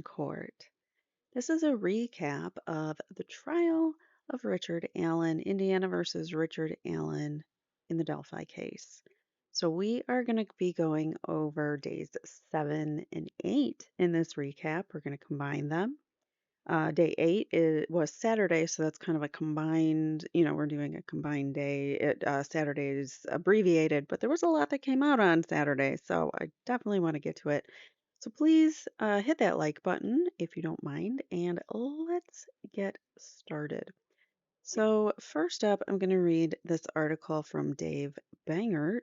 in court. This is a recap of the trial of Richard Allen, Indiana versus Richard Allen in the Delphi case. So we are going to be going over days 7 and 8 in this recap. We're going to combine them. Day 8 was Saturday, so that's kind of a combined, we're doing a combined day. Saturday is abbreviated, but there was a lot that came out on Saturday, so I definitely want to get to it. So please hit that like button if you don't mind, and let's get started. So, first up, I'm going to read this article from Dave Bangert.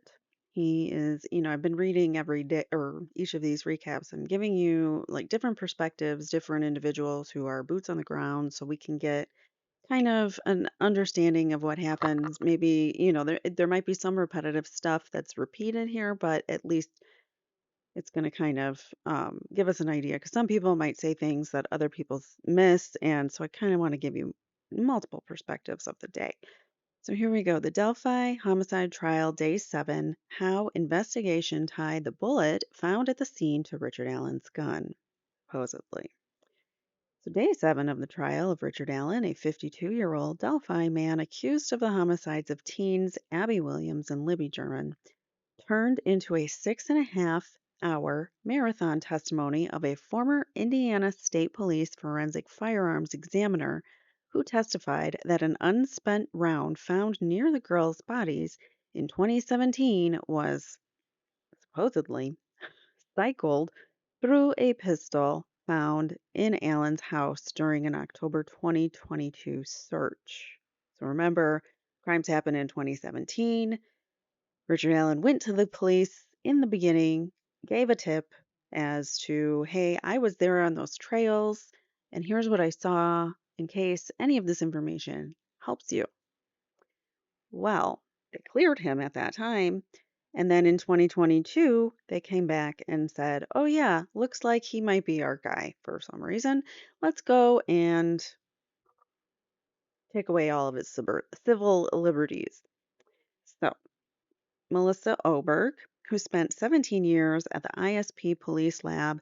He is, I've been reading every day or each of these recaps. I'm giving you like different perspectives, different individuals who are boots on the ground so we can get kind of an understanding of what happens. Maybe, there might be some repetitive stuff that's repeated here, but at least it's going to kind of give us an idea because some people might say things that other people miss. And so I kind of want to give you multiple perspectives of the day. So here we go. The Delphi homicide trial, day 7. How investigation tied the bullet found at the scene to Richard Allen's gun, supposedly. So, day 7 of the trial of Richard Allen, a 52-year-old Delphi man accused of the homicides of teens Abby Williams and Libby German, turned into a 6.5-hour marathon testimony of a former Indiana State Police forensic firearms examiner who testified that an unspent round found near the girls' bodies in 2017 was supposedly cycled through a pistol found in Allen's house during an October 2022 search. So remember, crimes happened in 2017. Richard Allen went to the police in the beginning, gave a tip as to, hey, I was there on those trails, and here's what I saw in case any of this information helps you. Well, they cleared him at that time. And then in 2022, they came back and said, oh, yeah, looks like he might be our guy for some reason. Let's go and take away all of his civil liberties. So, Melissa Oberg, who spent 17 years at the ISP Police Lab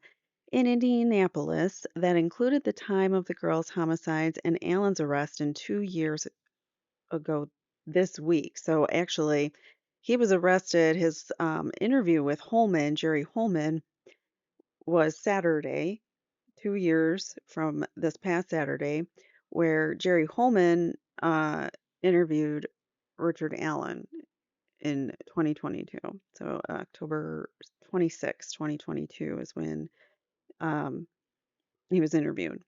in Indianapolis, that included the time of the girls' homicides and Allen's arrest in 2 years ago this week. So actually, he was arrested. His interview with Holman, Jerry Holman, was Saturday, 2 years from this past Saturday, where Jerry Holman interviewed Richard Allen in 2022. So October 26, 2022 is when um, he was interviewed,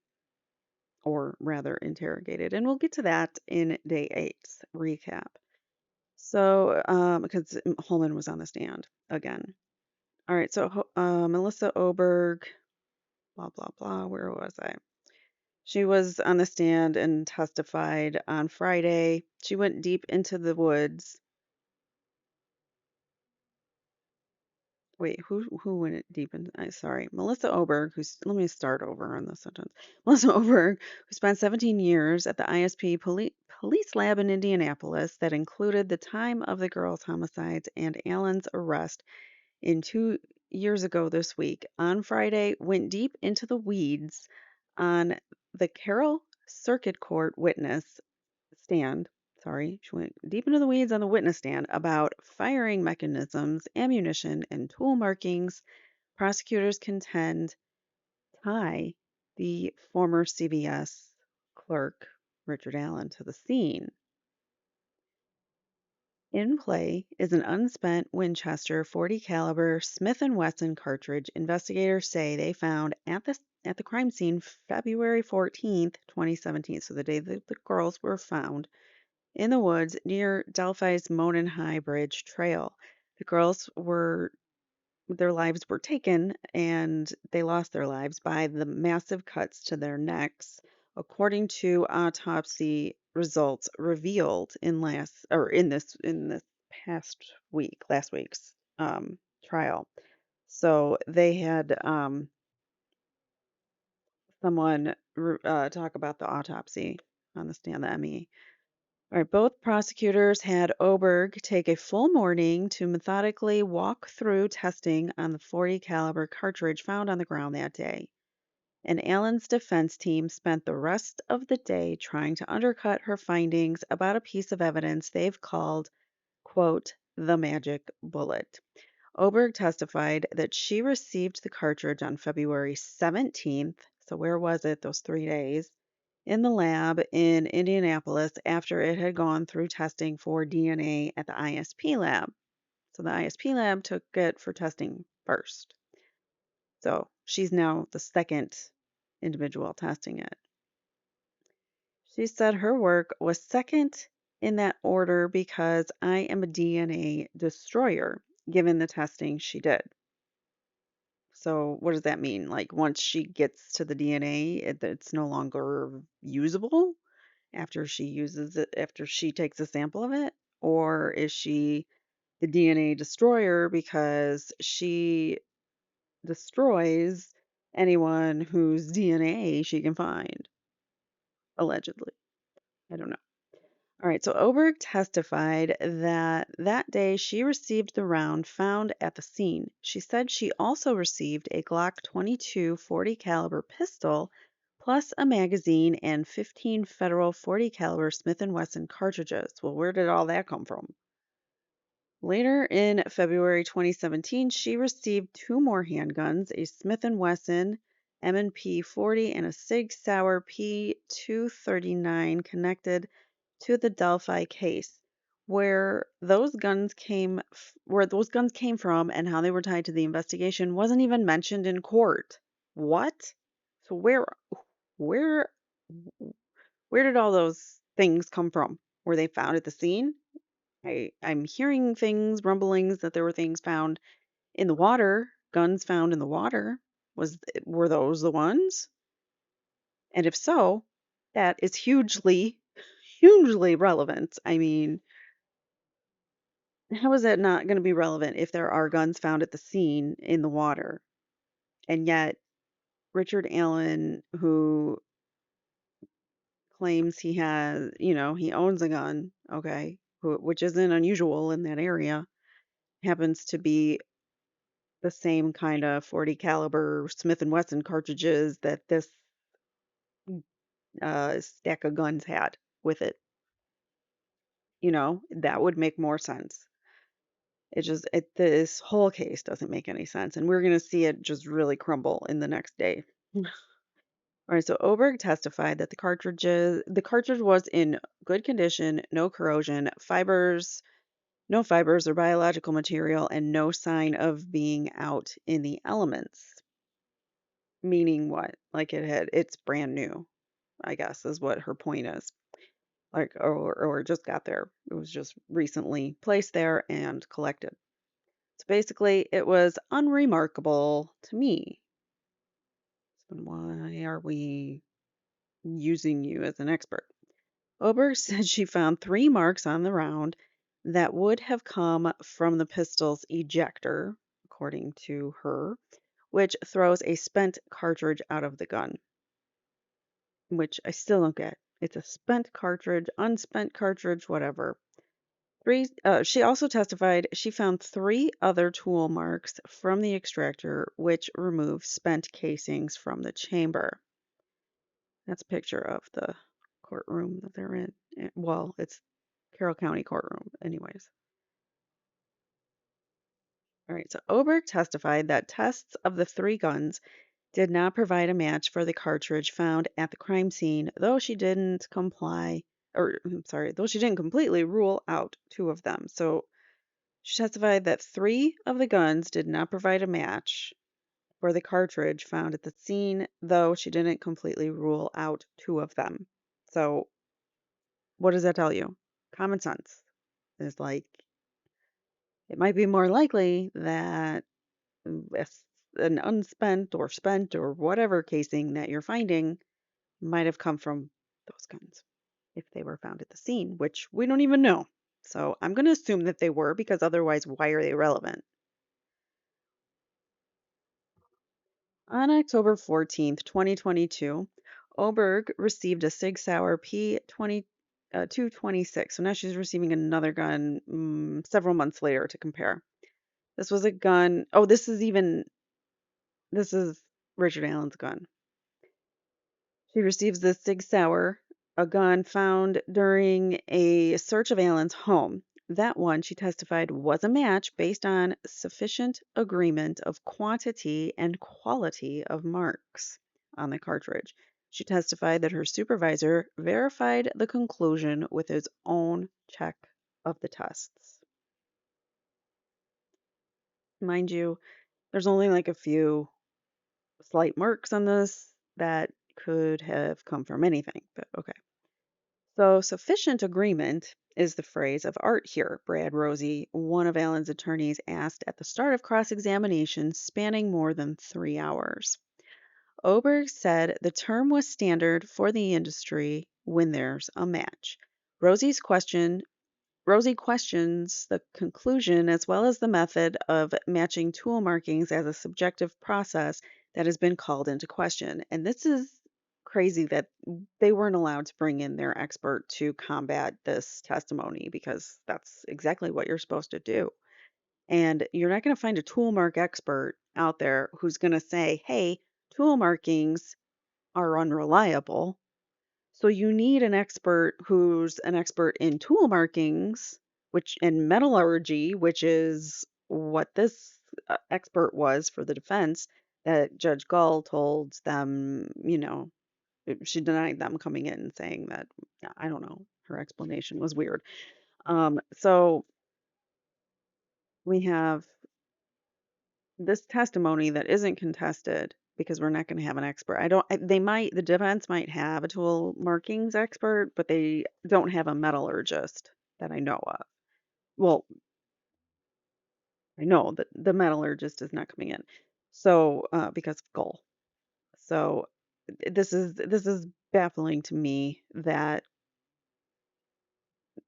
or rather interrogated. And we'll get to that in day 8's recap. So, because Holman was on the stand again. All right, so Melissa Oberg, blah, blah, blah. Where was I? She was on the stand and testified on Friday. She went deep into the woods. Wait, who went deep in? Sorry, Melissa Oberg. Let me start over on the sentence. Melissa Oberg, who spent 17 years at the ISP police lab in Indianapolis, that included the time of the girls' homicides and Allen's arrest in 2 years ago this week. On Friday, went deep into the weeds on the Carroll Circuit Court witness stand. Sorry, she went deep into the weeds on the witness stand about firing mechanisms, ammunition, and tool markings. Prosecutors contend tie the former CBS clerk, Richard Allen, to the scene. In play is an unspent Winchester .40 caliber Smith & Wesson cartridge investigators say they found at the crime scene February 14th, 2017, so the day that the girls were found in the woods near Delphi's Monon High Bridge Trail. The girls their lives were taken and they lost their lives by the massive cuts to their necks, according to autopsy results revealed in this last week's trial. So they had someone talk about the autopsy on the stand, the ME. All right, both prosecutors had Oberg take a full morning to methodically walk through testing on the .40 caliber cartridge found on the ground that day. and Allen's defense team spent the rest of the day trying to undercut her findings about a piece of evidence they've called, quote, the magic bullet. Oberg testified that she received the cartridge on February 17th. So, where was it those 3 days? In the lab in Indianapolis after it had gone through testing for DNA at the ISP lab. So, the ISP lab took it for testing first. So, she's now the second individual testing it. She said her work was second in that order because I am a DNA destroyer, given the testing she did. So what does that mean? Like once she gets to the DNA, it's no longer usable after she uses it, after she takes a sample of it? Or is she the DNA destroyer because she destroys anyone whose DNA she can find, allegedly? I don't know. All right, so Oberg testified that that day she received the round found at the scene. She said she also received a Glock 22 40 caliber pistol plus a magazine and 15 Federal 40 caliber Smith & Wesson cartridges. Well, where did all that come from? Later in February 2017, she received two more handguns, a Smith & Wesson M&P 40 and a Sig Sauer P239 connected to the Delphi case. Where those guns came from and how they were tied to the investigation wasn't even mentioned in court. What? So where where did all those things come from? Were they found at the scene? I'm hearing things, rumblings that there were things found in the water, guns found in the water. Were those the ones? And if so, that is hugely, hugely relevant. I mean, how is that not going to be relevant if there are guns found at the scene in the water? And yet, Richard Allen, who claims he owns a gun, okay, which isn't unusual in that area, happens to be the same kind of 40 caliber Smith and Wesson cartridges that this stack of guns had with it. That would make more sense. This whole case doesn't make any sense, and we're going to see it just really crumble in the next day. All right, so Oberg testified that the cartridge was in good condition, no corrosion, no fibers or biological material, and no sign of being out in the elements. Meaning what? Like it's brand new, I guess, is what her point is. Like, or just got there. It was just recently placed there and collected. So basically, it was unremarkable to me. So why are we using you as an expert? Oberg said she found 3 marks on the round that would have come from the pistol's ejector, according to her, which throws a spent cartridge out of the gun, which I still don't get. It's a spent cartridge, unspent cartridge, whatever. She also testified she found 3 other tool marks from the extractor, which removed spent casings from the chamber. That's a picture of the courtroom that they're in. Well, it's Carroll County courtroom, anyways. All right, so Oberg testified that tests of the 3 guns did not provide a match for the cartridge found at the crime scene, though she didn't completely rule out 2 of them. So she testified that 3 of the guns did not provide a match for the cartridge found at the scene, though she didn't completely rule out 2 of them. So what does that tell you? Common sense is like it might be more likely that if an unspent or spent or whatever casing that you're finding might have come from those guns if they were found at the scene, which we don't even know. So I'm going to assume that they were because otherwise, why are they relevant? On October 14th, 2022, Oberg received a Sig Sauer P226. So now she's receiving another gun several months later to compare. This was a gun. Oh, this is Richard Allen's gun. She receives the Sig Sauer, a gun found during a search of Allen's home. That one, she testified, was a match based on sufficient agreement of quantity and quality of marks on the cartridge. She testified that her supervisor verified the conclusion with his own check of the tests. Mind you, there's only like a few slight marks on this that could have come from anything, but okay. So, sufficient agreement is the phrase of art here, Brad Rosie, one of Allen's attorneys, asked at the start of cross examination spanning more than 3 hours. Oberg said the term was standard for the industry when there's a match. Rosie's question Rosie questions the conclusion as well as the method of matching tool markings as a subjective process that has been called into question. And this is crazy that they weren't allowed to bring in their expert to combat this testimony because that's exactly what you're supposed to do. And you're not going to find a tool mark expert out there who's going to say, hey, tool markings are unreliable. So you need an expert who's an expert in tool markings, which and metallurgy, which is what this expert was for the defense. That Judge Gull told them, she denied them coming in and saying that, yeah, I don't know, her explanation was weird. So we have this testimony that isn't contested because we're not going to have an expert. The defense might have a tool markings expert, but they don't have a metallurgist that I know of. Well, I know that the metallurgist is not coming in. So, because of Gull. So this is baffling to me that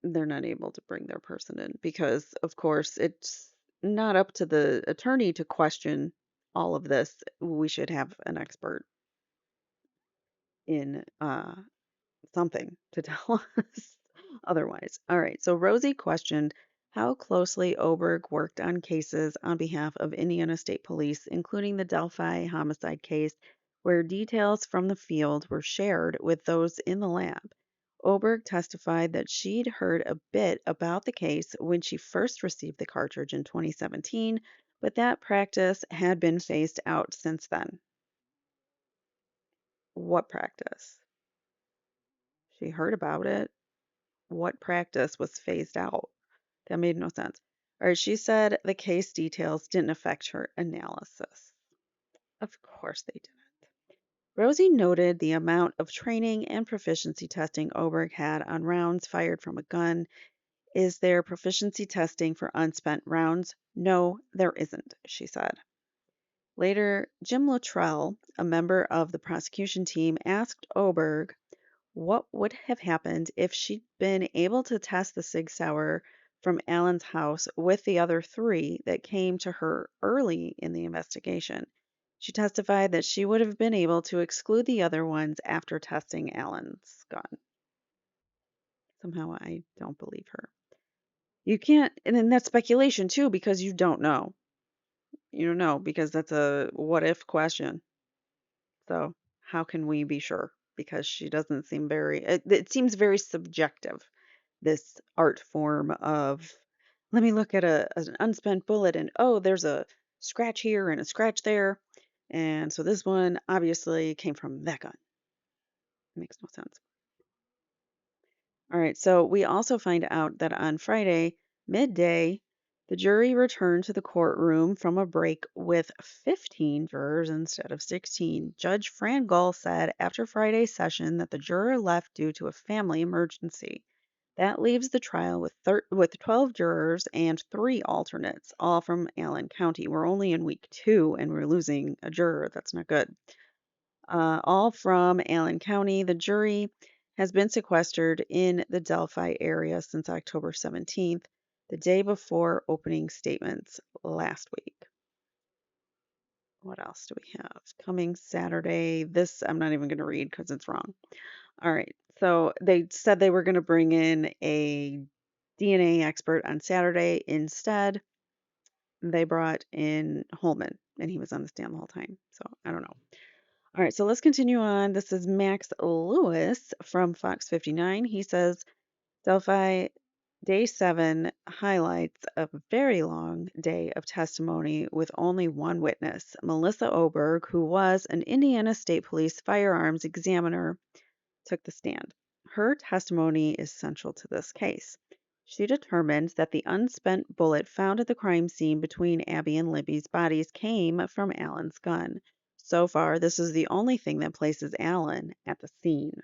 they're not able to bring their person in because of course it's not up to the attorney to question all of this. We should have an expert in something to tell us otherwise. All right, so Rosie questioned how closely Oberg worked on cases on behalf of Indiana State Police, including the Delphi homicide case, where details from the field were shared with those in the lab. Oberg testified that she'd heard a bit about the case when she first received the cartridge in 2017, but that practice had been phased out since then. What practice? She heard about it. What practice was phased out? That made no sense. All right, she said the case details didn't affect her analysis. Of course they didn't. Rosie noted the amount of training and proficiency testing Oberg had on rounds fired from a gun. Is there proficiency testing for unspent rounds? No, there isn't, she said. Later, Jim Luttrell, a member of the prosecution team, asked Oberg what would have happened if she'd been able to test the Sig Sauer from Allen's house with the other three that came to her early in the investigation? She testified that she would have been able to exclude the other ones after testing Allen's gun. Somehow I don't believe her. You can't, and then that's speculation too, because you don't know. You don't know, because that's a what if question. So how can we be sure? Because she doesn't seem it seems very subjective, this art form of, let me look at an unspent bullet and, oh, there's a scratch here and a scratch there. And so this one obviously came from that gun. It makes no sense. All right, so we also find out that on Friday, midday, the jury returned to the courtroom from a break with 15 jurors instead of 16. Judge Fran Gull said after Friday's session that the juror left due to a family emergency. That leaves the trial with 12 jurors and 3 alternates, all from Allen County. We're only in week 2 and we're losing a juror. That's not good. All from Allen County. The jury has been sequestered in the Delphi area since October 17th, the day before opening statements last week. What else do we have? Coming Saturday. This I'm not even going to read because it's wrong. All right. So they said they were going to bring in a DNA expert on Saturday. Instead, they brought in Holman, and he was on the stand the whole time. So I don't know. All right, so let's continue on. This is Max Lewis from Fox 59. He says Delphi Day 7 highlights a very long day of testimony with only one witness, Melissa Oberg, who was an Indiana State Police firearms examiner, took the stand. Her testimony is central to this case. She determined that the unspent bullet found at the crime scene between Abby and Libby's bodies came from Alan's gun. So far, this is the only thing that places Alan at the scene.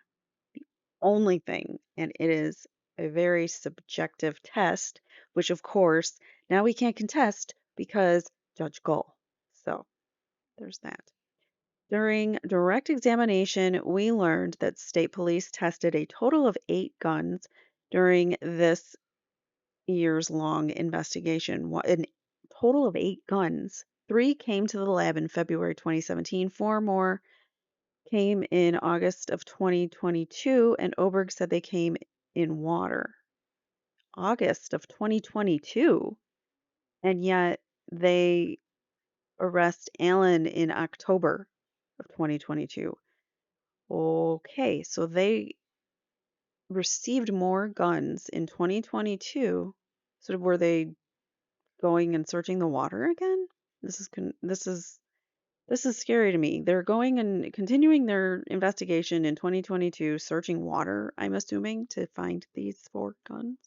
Only thing. And it is a very subjective test, which of course now we can't contest because Judge Gull. So there's that. During direct examination, we learned that state police tested a total of 8 guns during this years long investigation. A total of 8 guns. 3 came to the lab in February 2017, 4 more came in August of 2022, and Oberg said they came in water. August of 2022, and yet they arrest Allen in October of 2022. Okay, so they received more guns in 2022. So were they going and searching the water again? This is scary to me. They're going and continuing their investigation in 2022, searching water, I'm assuming, to find these 4 guns.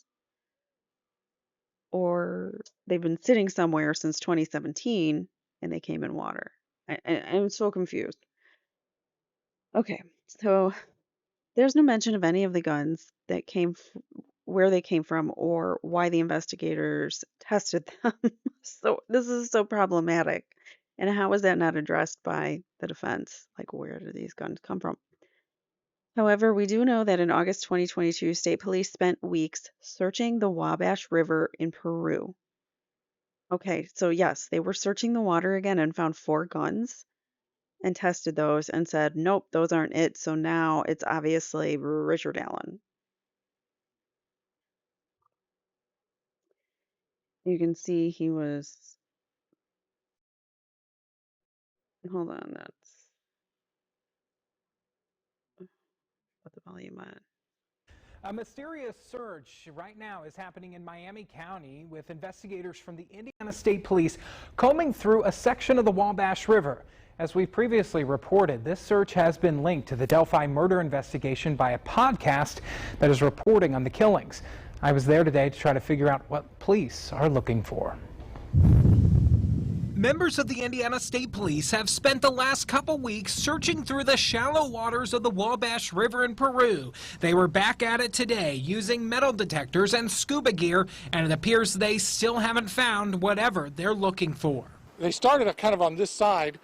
Or they've been sitting somewhere since 2017 and they came in water. I'm so confused. Okay, so there's no mention of any of the guns that where they came from or why the investigators tested them. So this is so problematic. And how was that not addressed by the defense? Like, where did these guns come from? However, we do know that in August 2022, state police spent weeks searching the Wabash River in Peru. Okay, so yes, they were searching the water again and found 4 guns and tested those and said, nope, those aren't it. So now it's obviously Richard Allen. You can see he was, hold on, that's what the volume on. A mysterious search right now is happening in Miami County with investigators from the Indiana State Police combing through a section of the Wabash River. As we previously reported, this search has been linked to the Delphi murder investigation by a podcast that is reporting on the killings. I was there today to try to figure out what police are looking for. Members of the Indiana State Police have spent the last couple weeks searching through the shallow waters of the Wabash River in Peru. They were back at it today using metal detectors and scuba gear, and it appears they still haven't found whatever they're looking for. They started kind of on this side,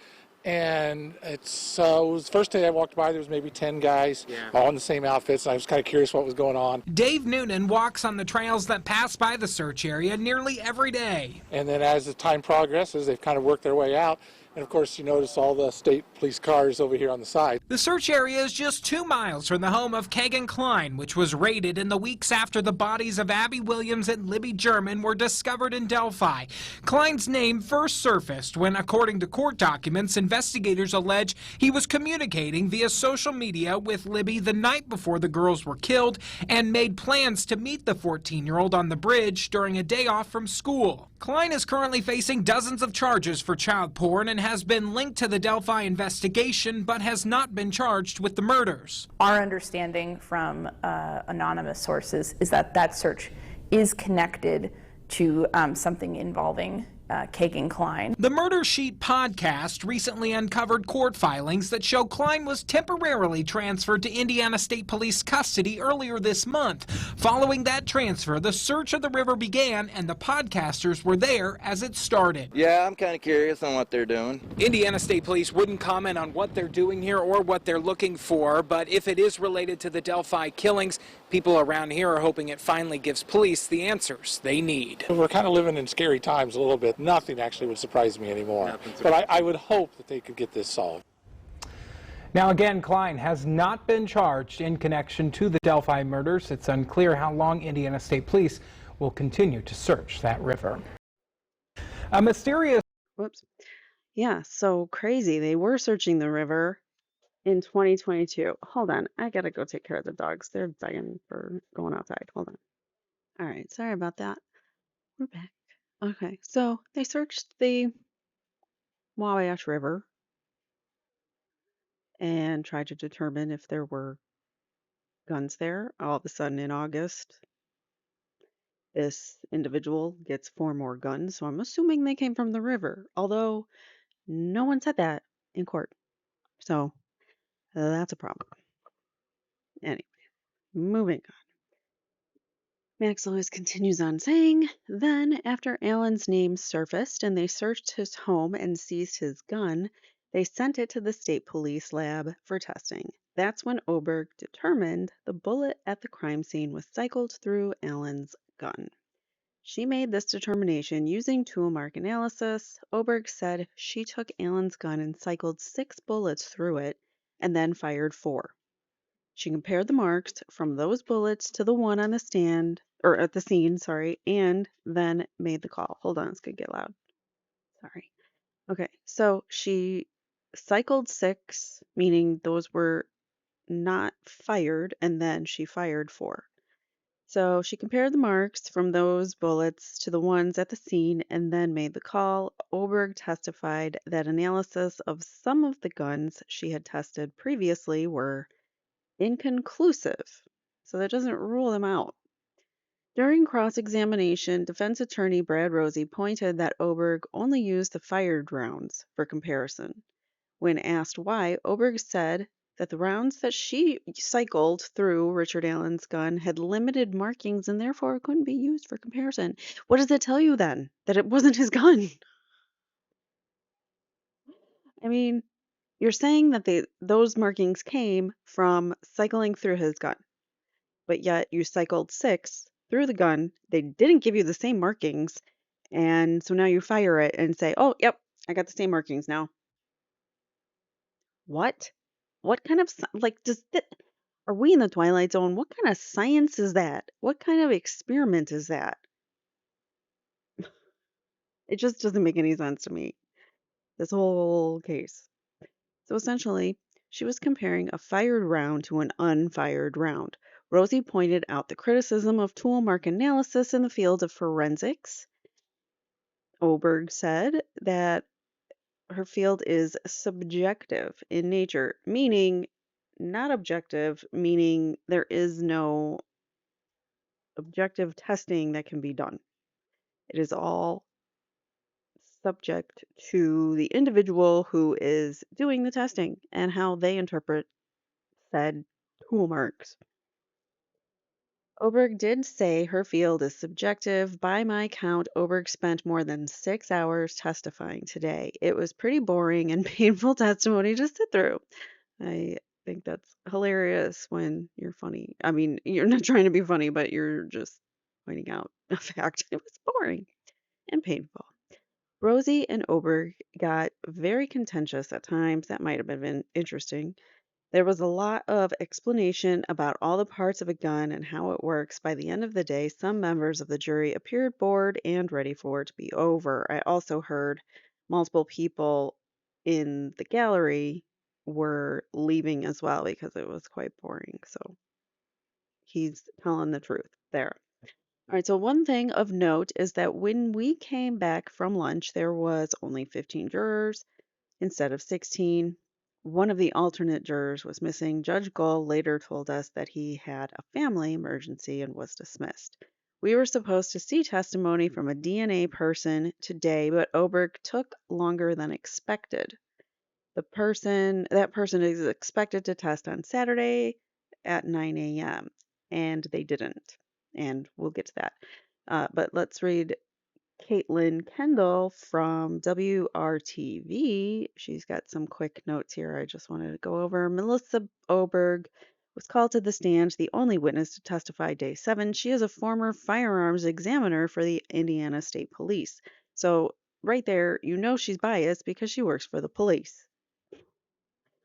and it was the first day I walked by, there was maybe 10 guys, all in the same outfits, and I was kind of curious what was going on. Dave Noonan walks on the trails that pass by the search area nearly every day. And then as the time progresses, they've kind of worked their way out. And of course, you notice all the state police cars over here on the side. The search area is just 2 miles from the home of Kagan Klein, which was raided in the weeks after the bodies of Abby Williams and Libby German were discovered in Delphi. Klein's name first surfaced when, according to court documents, investigators allege he was communicating via social media with Libby the night before the girls were killed and made plans to meet the 14-year-old on the bridge during a day off from school. Klein is currently facing dozens of charges for child porn and has been linked to the Delphi investigation, but has not been charged with the murders. Our understanding from anonymous sources is that that search is connected to something involving Kagan Klein. The Murder Sheet podcast recently uncovered court filings that show Klein was temporarily transferred to Indiana State Police custody earlier this month. Following that transfer, the search of the river began and the podcasters were there as it started. Yeah, I'm kind of curious on what they're doing. Indiana State Police wouldn't comment on what they're doing here or what they're looking for, but if it is related to the Delphi killings, people around here are hoping it finally gives police the answers they need. We're kind of living in scary times a little bit. Nothing actually would surprise me anymore. But I would hope that they could get this solved. Now again, Klein has not been charged in connection to the Delphi murders. It's unclear how long Indiana State Police will continue to search that river. A mysterious... Whoops. Yeah, so crazy. They were searching the river in 2022. Hold on, I gotta go take care of the dogs. They're begging for going outside. Hold on. All right, sorry about that. We're back. Okay, so they searched the Wabash River and tried to determine if there were guns there. All of a sudden in August, this individual gets 4 more guns, so I'm assuming they came from the river, although no one said that in court. So that's a problem. Anyway, moving on. Max Lewis continues on saying, then, after Allen's name surfaced and they searched his home and seized his gun, they sent it to the state police lab for testing. That's when Oberg determined the bullet at the crime scene was cycled through Allen's gun. She made this determination using tool mark analysis. Oberg said she took Allen's gun and cycled 6 bullets through it and then fired 4. She compared the marks from those bullets to the one on the stand, or at the scene, sorry, and then made the call. Hold on, it's gonna get loud. Sorry. Okay, so she cycled 6, meaning those were not fired, and then she fired 4. So she compared the marks from those bullets to the ones at the scene and then made the call. Oberg testified that analysis of some of the guns she had tested previously were inconclusive, so that doesn't rule them out. During cross-examination, defense attorney Brad Rosie pointed that Oberg only used the fired rounds for comparison. When asked why, Oberg said that the rounds that she cycled through Richard Allen's gun had limited markings and therefore couldn't be used for comparison. What does that tell you then? That it wasn't his gun? I mean, you're saying that those markings came from cycling through his gun, but yet you cycled 6 through the gun. They didn't give you the same markings, and so now you fire it and say, "Oh, yep, I got the same markings now." What? What kind of like does that? Are we in the Twilight Zone? What kind of science is that? What kind of experiment is that? It just doesn't make any sense to me. This whole case. So essentially, she was comparing a fired round to an unfired round. Rosie pointed out the criticism of tool mark analysis in the field of forensics. Oberg said that her field is subjective in nature, meaning not objective, meaning there is no objective testing that can be done. It is all subject to the individual who is doing the testing and how they interpret said tool marks. Oberg did say her field is subjective. By my count, Oberg spent more than 6 hours testifying today. It was pretty boring and painful testimony to sit through. I think that's hilarious when you're funny. I mean, you're not trying to be funny, but you're just pointing out a fact. It was boring and painful. Rosie and Oberg got very contentious at times. That might have been interesting. There was a lot of explanation about all the parts of a gun and how it works. By the end of the day, some members of the jury appeared bored and ready for it to be over. I also heard multiple people in the gallery were leaving as well because it was quite boring. So he's telling the truth there. All right, so one thing of note is that when we came back from lunch, there was only 15 jurors instead of 16. One of the alternate jurors was missing. Judge Gull later told us that he had a family emergency and was dismissed. We were supposed to see testimony from a DNA person today, but Oberg took longer than expected. That person is expected to test on Saturday at 9 a.m. and they didn't. And we'll get to that. But let's read Caitlin Kendall from WRTV. She's got some quick notes here I just wanted to go over. Melissa Oberg was called to the stand, the only witness to testify day 7. She is a former firearms examiner for the Indiana State Police. So right there, you know she's biased because she works for the police.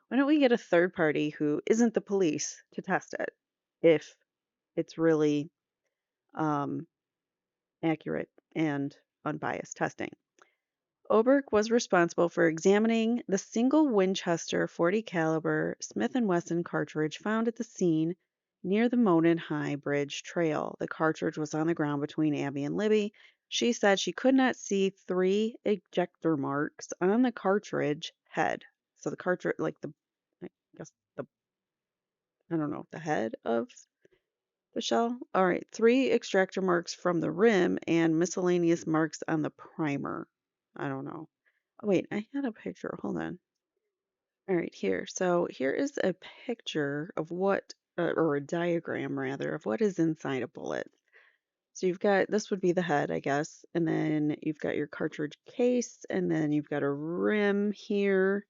Why don't we get a third party who isn't the police to test it if it's really accurate and unbiased testing? Oberg was responsible for examining the single Winchester 40 caliber Smith & Wesson cartridge found at the scene near the Monon High Bridge Trail. The cartridge was on the ground between Abby and Libby. She said she could not see 3 ejector marks on the cartridge head. So the cartridge, like I guess I don't know, the head of the shell. All right, 3 extractor marks from the rim and miscellaneous marks on the primer. I don't know. Oh, wait, I had a picture. Hold on. All right, here. So here is a picture of what, or a diagram rather, of what is inside a bullet. So you've got, this would be the head, I guess, and then you've got your cartridge case, and then you've got a rim here,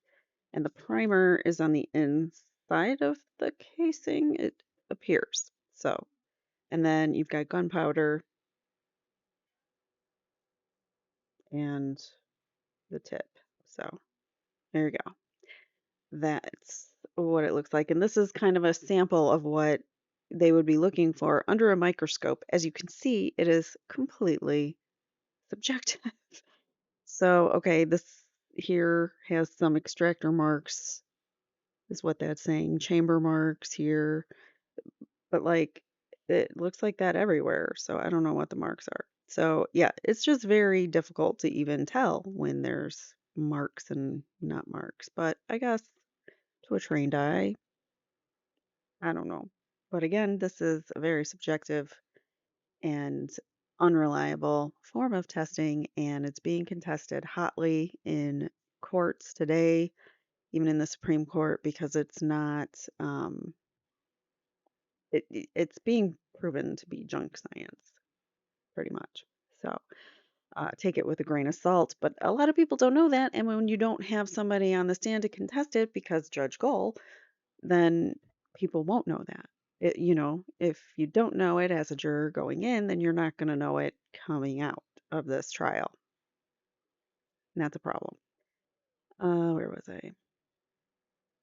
and the primer is on the inside of the casing, it appears. So, and then you've got gunpowder and the tip. So there you go. That's what it looks like. And this is kind of a sample of what they would be looking for under a microscope. As you can see, it is completely subjective. So, okay, this here has some extractor marks, is what that's saying. Chamber marks here, but like it looks like that everywhere. So I don't know what the marks are. So yeah, it's just very difficult to even tell when there's marks and not marks. But I guess to a trained eye, I don't know. But again, this is a very subjective and unreliable form of testing, and it's being contested hotly in courts today, even in the Supreme Court, because it's not, it's being proven to be junk science, pretty much. So take it with a grain of salt. But a lot of people don't know that, and when you don't have somebody on the stand to contest it, because Judge Gold, then people won't know that. If you don't know it as a juror going in, then you're not going to know it coming out of this trial. And that's a problem. Where was I?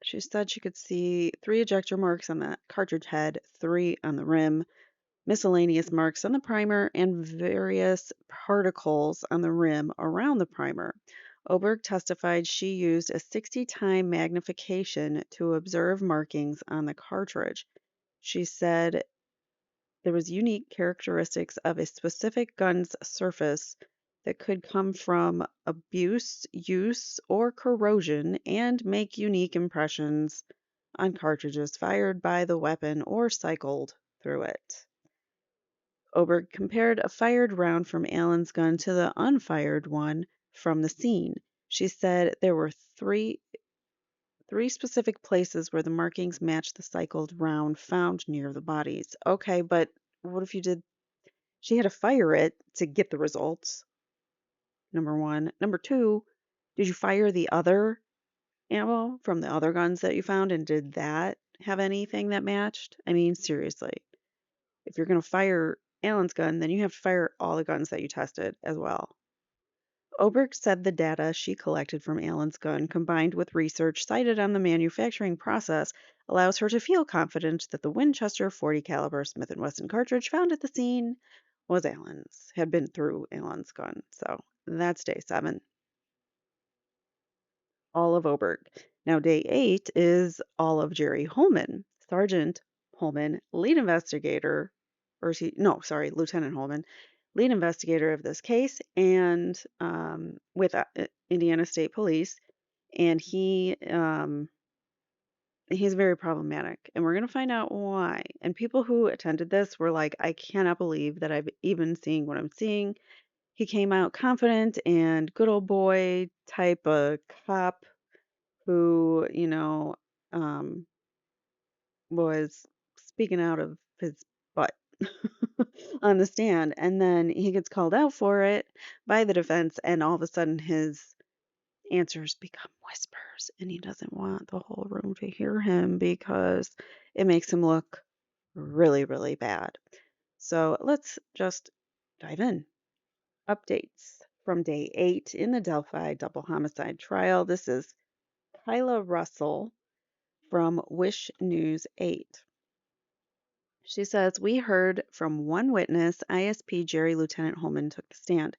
She said she could see 3 ejector marks on the cartridge head, 3 on the rim, miscellaneous marks on the primer, and various particles on the rim around the primer. Oberg testified she used a 60-time magnification to observe markings on the cartridge. She said there was unique characteristics of a specific gun's surface that could come from abuse, use, or corrosion and make unique impressions on cartridges fired by the weapon or cycled through it. Oberg compared a fired round from Allen's gun to the unfired one from the scene. She said there were three specific places where the markings matched the cycled round found near the bodies. Okay, but what if you did? She had to fire it to get the results. Number one. Number two, did you fire the other ammo from the other guns that you found, and did that have anything that matched? I mean, seriously. If you're going to fire Allen's gun, then you have to fire all the guns that you tested as well. Oberg said the data she collected from Allen's gun, combined with research cited on the manufacturing process, allows her to feel confident that the Winchester 40 caliber Smith & Wesson cartridge found at the scene was Allen's, had been through Allen's gun. So that's day 7. All of Oberg. Now day 8 is all of Jerry Holman, Sergeant Holman, lead investigator, Lieutenant Holman, lead investigator of this case, and with Indiana State Police, and he's very problematic, and we're going to find out why. And people who attended this were like, I cannot believe that I've even seen what I'm seeing. He came out confident and good old boy type of cop who, was speaking out of his butt on the stand, and then he gets called out for it by the defense, and all of a sudden his answers become whispers, and he doesn't want the whole room to hear him because it makes him look really, really bad. So let's just dive in. Updates from day 8 in the Delphi double homicide trial. This is Kyla Russell from Wish News 8. She says, we heard from one witness, ISP Jerry Lieutenant Holman took the stand.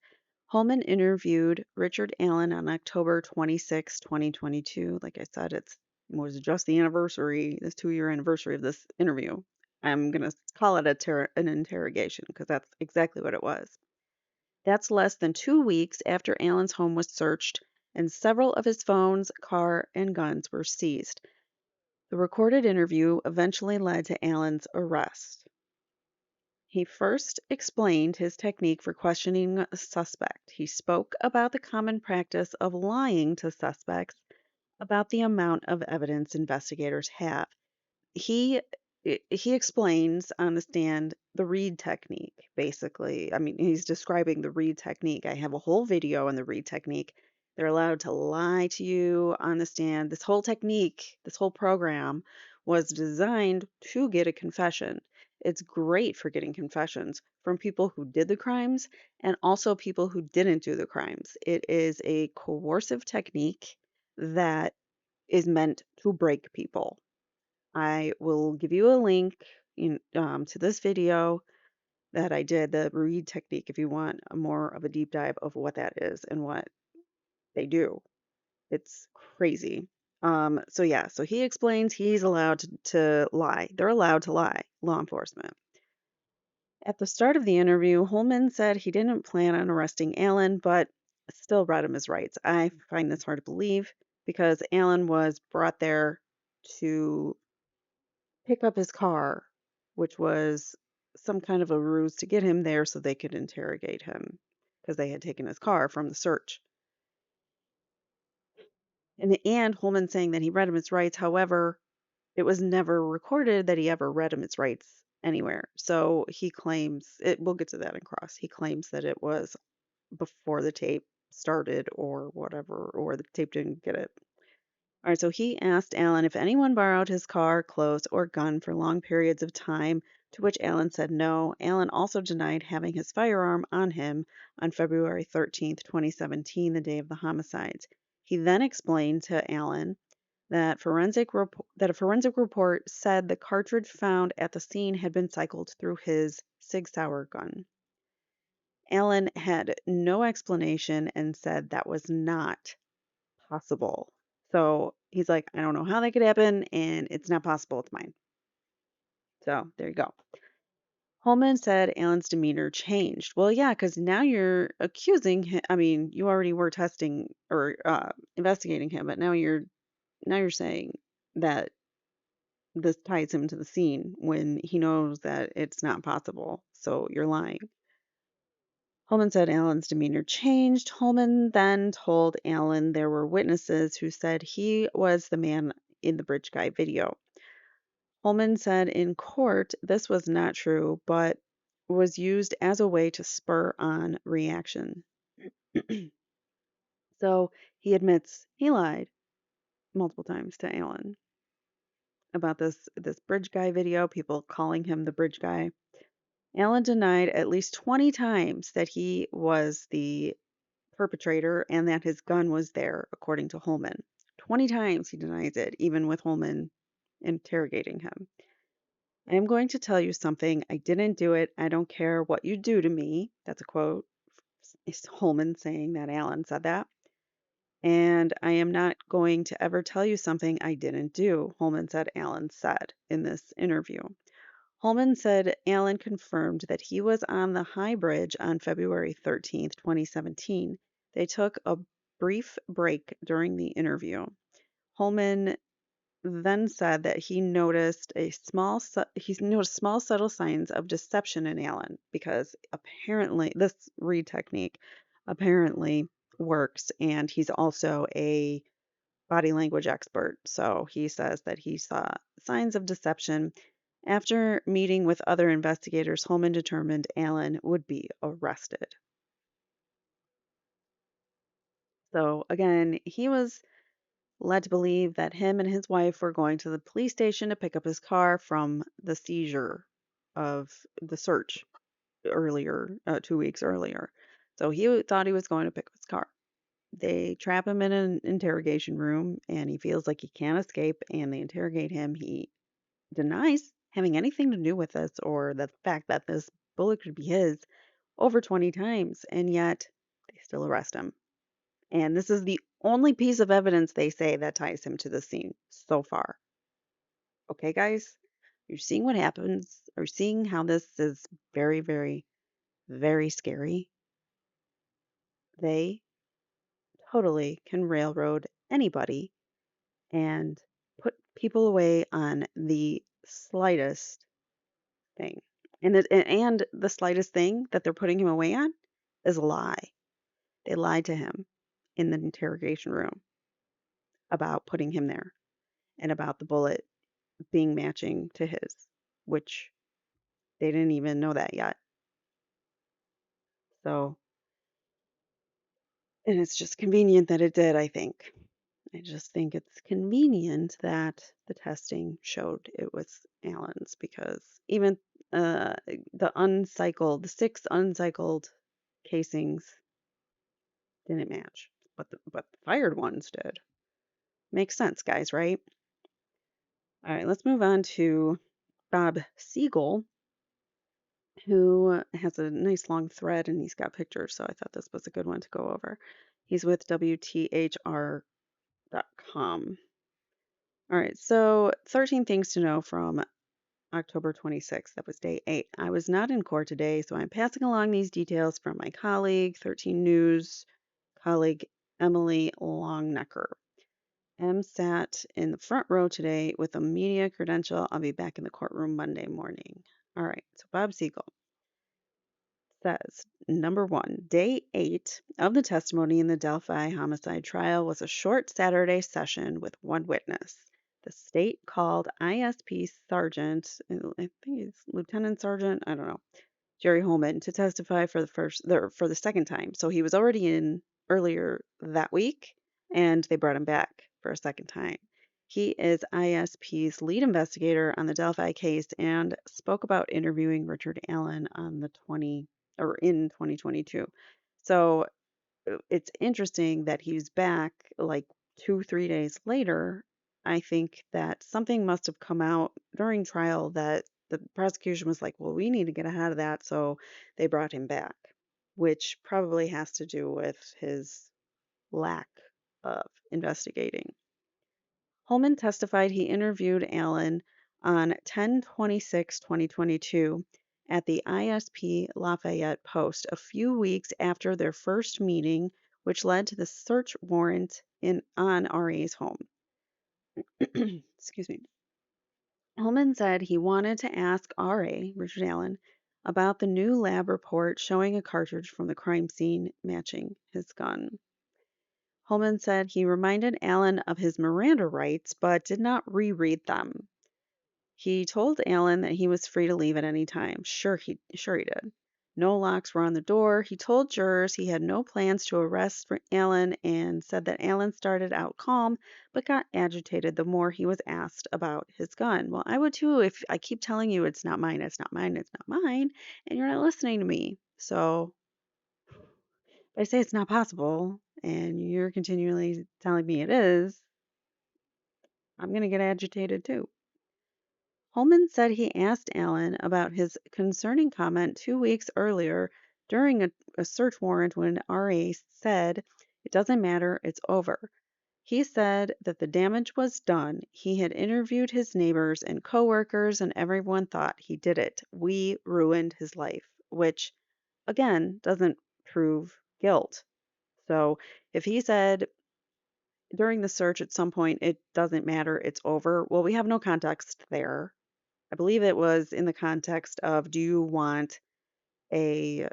Holman interviewed Richard Allen on October 26, 2022. Like I said, it was just the anniversary, this 2-year anniversary of this interview. I'm going to call it an interrogation because that's exactly what it was. That's less than 2 weeks after Allen's home was searched and several of his phones, car, and guns were seized. The recorded interview eventually led to Allen's arrest. He first explained his technique for questioning a suspect. He spoke about the common practice of lying to suspects about the amount of evidence investigators have. He he explains on the stand the Reed technique, basically. I mean, he's describing the Reed technique. I have a whole video on the Reed technique. They're allowed to lie to you on the stand. This whole technique, this whole program was designed to get a confession. It's great for getting confessions from people who did the crimes and also people who didn't do the crimes. It is a coercive technique that is meant to break people. I will give you a link to this video that I did, the Reed technique, if you want more of a deep dive of what that is and what they do. It's crazy. So yeah, so he explains he's allowed to lie. They're allowed to lie, law enforcement. At the start of the interview, Holman said he didn't plan on arresting Allen, but still read him his rights. I find this hard to believe because Allen was brought there to pick up his car, which was some kind of a ruse to get him there so they could interrogate him because they had taken his car from the search. And Holman saying that he read him his rights. However, it was never recorded that he ever read him his rights anywhere. So he claims it. We'll get to that in cross. He claims that it was before the tape started or whatever, or the tape didn't get it. All right, so he asked Allen if anyone borrowed his car, clothes, or gun for long periods of time, to which Allen said no. Allen also denied having his firearm on him on February 13th, 2017, the day of the homicides. He then explained to Allen that a forensic report said the cartridge found at the scene had been cycled through his Sig Sauer gun. Allen had no explanation and said that was not possible. So he's like, I don't know how that could happen, and it's not possible. It's mine. So there you go. Holman said Allen's demeanor changed. Well, yeah, because now you're accusing him. I mean, you already were testing or investigating him, but now you're saying that this ties him to the scene when he knows that it's not possible. So you're lying. Holman said Allen's demeanor changed. Holman then told Allen there were witnesses who said he was the man in the bridge guy video. Holman said in court this was not true, but was used as a way to spur on reaction. So he admits he lied multiple times to Allen about this bridge guy video, people calling him the bridge guy. Allen denied at least 20 times that he was the perpetrator and that his gun was there, according to Holman. 20 times he denies it, even with Holman interrogating him. I am going to tell you something. I didn't do it. I don't care what you do to me. That's a quote. It's Holman saying that Allen said that. And I am not going to ever tell you something I didn't do, Holman said Allen said in this interview. Holman said Allen confirmed that he was on the High Bridge on February 13th, 2017. They took a brief break during the interview. Holman then said that he noticed small subtle signs of deception in Allen because apparently this Reed technique apparently works, and he's also a body language expert. So he says that he saw signs of deception. After meeting with other investigators, Holman determined Allen would be arrested. So again, he was led to believe that him and his wife were going to the police station to pick up his car from the seizure of the search earlier, 2 weeks earlier. So he thought he was going to pick up his car. They trap him in an interrogation room and he feels like he can't escape, and they interrogate him. He denies having anything to do with this or the fact that this bullet could be his over 20 times, and yet they still arrest him. And this is the only piece of evidence they say that ties him to the scene so far. Okay, guys? You're seeing what happens, or seeing how this is very, very, very scary. They totally can railroad anybody and put people away on the slightest thing. And the slightest thing that they're putting him away on is a lie. They lied to him in the interrogation room about putting him there and about the bullet being matching to his, which they didn't even know that yet. So, and it's just convenient that it did, I think. I just think it's convenient that the testing showed it was Allen's because even the 6 uncycled casings didn't match, but the fired ones did. Makes sense, guys, right? All right, let's move on to Bob Siegel, who has a nice long thread and he's got pictures, so I thought this was a good one to go over. He's with WTHR.com. All right, so 13 things to know from October 26th. That was day 8. I was not in court today, so I'm passing along these details from my colleague, 13 News colleague Emily Longnecker. Em sat in the front row today with a media credential. I'll be back in the courtroom Monday morning. All right, so Bob Siegel says, number 1, day 8 of the testimony in the Delphi homicide trial was a short Saturday session with one witness. The state called ISP Sergeant, I think he's Lieutenant Sergeant, I don't know, Jerry Holman to testify for the second time. So he was already in earlier that week, and they brought him back for a second time. He is ISP's lead investigator on the Delphi case and spoke about interviewing Richard Allen on in 2022. So it's interesting that he's back like 2, 3 days later. I think that something must have come out during trial that the prosecution was like, well, we need to get ahead of that. So they brought him back, which probably has to do with his lack of investigating. Holman testified he interviewed Allen on 10/26/2022 at the ISP Lafayette Post a few weeks after their first meeting, which led to the search warrant on RA's home. Excuse me. Holman said he wanted to ask RA, Richard Allen, about the new lab report showing a cartridge from the crime scene matching his gun. Holman said he reminded Allen of his Miranda rights, but did not reread them. He told Allen that he was free to leave at any time. Sure he did. No locks were on the door. He told jurors he had no plans to arrest Allen and said that Allen started out calm but got agitated the more he was asked about his gun. Well, I would too if I keep telling you it's not mine, it's not mine, it's not mine, and you're not listening to me. So if I say it's not possible and you're continually telling me it is, I'm going to get agitated too. Holman said he asked Allen about his concerning comment 2 weeks earlier during a search warrant when RA said, it doesn't matter, it's over. He said that the damage was done. He had interviewed his neighbors and coworkers, and everyone thought he did it. We ruined his life, which, again, doesn't prove guilt. So if he said during the search at some point, it doesn't matter, it's over, well, we have no context there. I believe it was in the context of, do you want a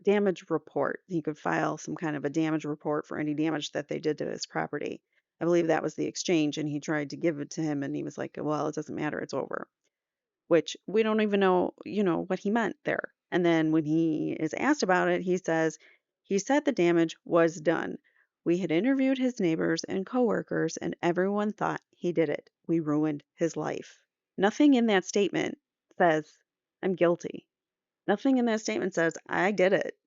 damage report? He could file some kind of a damage report for any damage that they did to his property. I believe that was the exchange, and he tried to give it to him, and he was like, well, it doesn't matter, it's over. Which we don't even know, what he meant there. And then when he is asked about it, he said the damage was done. We had interviewed his neighbors and coworkers, and everyone thought he did it. We ruined his life. Nothing in that statement says, I'm guilty. Nothing in that statement says, I did it.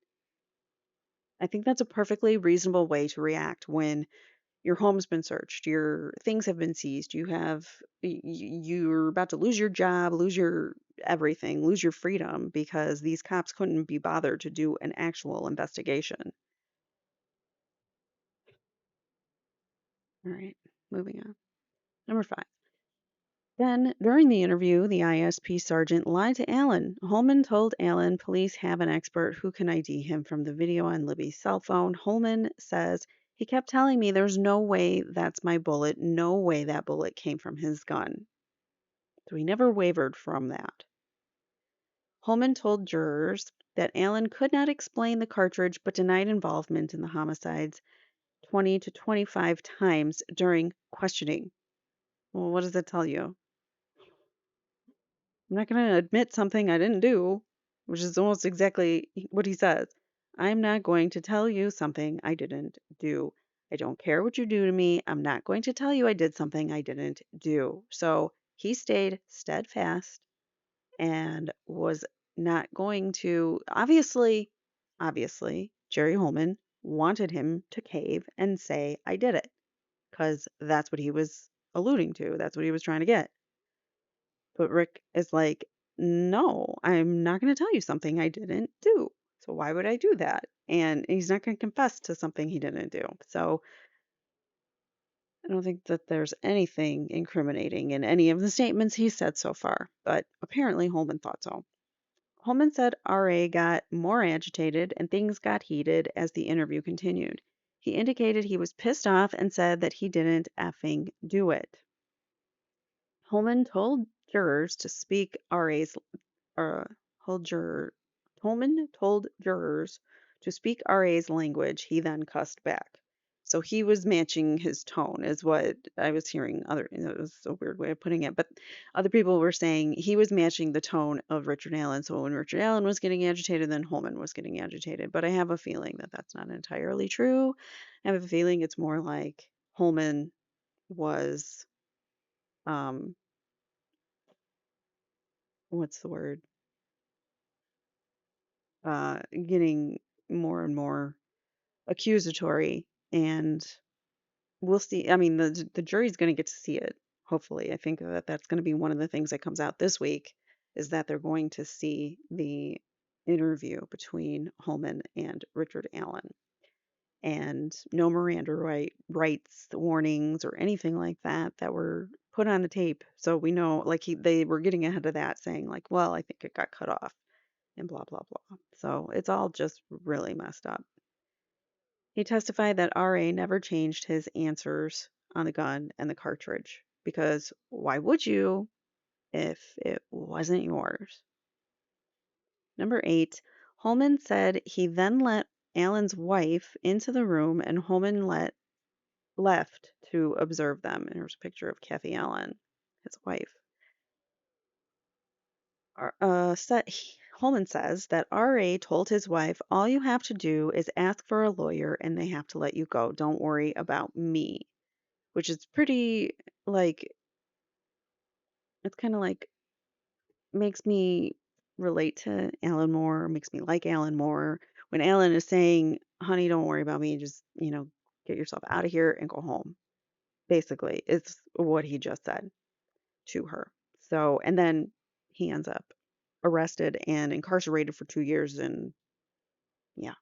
I think that's a perfectly reasonable way to react when your home's been searched, your things have been seized, you're about to lose your job, lose your everything, lose your freedom because these cops couldn't be bothered to do an actual investigation. All right, moving on. Number 5. Then, during the interview, the ISP sergeant lied to Allen. Holman told Allen police have an expert who can ID him from the video on Libby's cell phone. Holman says, he kept telling me there's no way that's my bullet, no way that bullet came from his gun. So he never wavered from that. Holman told jurors that Allen could not explain the cartridge but denied involvement in the homicides 20 to 25 times during questioning. Well, what does that tell you? I'm not going to admit something I didn't do, which is almost exactly what he says. I'm not going to tell you something I didn't do. I don't care what you do to me. I'm not going to tell you I did something I didn't do. So he stayed steadfast and was not going to, obviously, Jerry Holman wanted him to cave and say, I did it, because that's what he was alluding to. That's what he was trying to get. But Rick is like, no, I'm not going to tell you something I didn't do. So why would I do that? And he's not going to confess to something he didn't do. So I don't think that there's anything incriminating in any of the statements he said so far. But apparently Holman thought so. Holman said RA got more agitated and things got heated as the interview continued. He indicated he was pissed off and said that he didn't effing do it. Holman told jurors to speak RA's uh, told juror, Holman told jurors to speak RA's language. He then cussed back. So he was matching his tone, is what I was hearing. It was a weird way of putting it, but other people were saying he was matching the tone of Richard Allen. So when Richard Allen was getting agitated, then Holman was getting agitated. But I have a feeling that that's not entirely true. I have a feeling it's more like Holman was, um, what's the word? Getting more and more accusatory, and we'll see. I mean, the jury's going to get to see it, hopefully. I think that that's going to be one of the things that comes out this week, is that they're going to see the interview between Holman and Richard Allen, and no Miranda rights warnings or anything like that that were put on the tape. So we know, like, they were getting ahead of that, saying like, well, I think it got cut off and blah blah blah. So it's all just really messed up. He testified that RA never changed his answers on the gun and the cartridge, because why would you if it wasn't yours? Number 8, Holman said he then let Allen's wife into the room and Holman left to observe them. And here's a picture of Kathy Allen, his wife. Holman says that RA told his wife, all you have to do is ask for a lawyer and they have to let you go. Don't worry about me. Which is pretty, like, it's kind of like, makes me relate to Alan more, makes me like Alan more. When Alan is saying, honey, don't worry about me, just, get yourself out of here and go home. Basically, it's what he just said to her. So, and then he ends up arrested and incarcerated for 2 years. And yeah.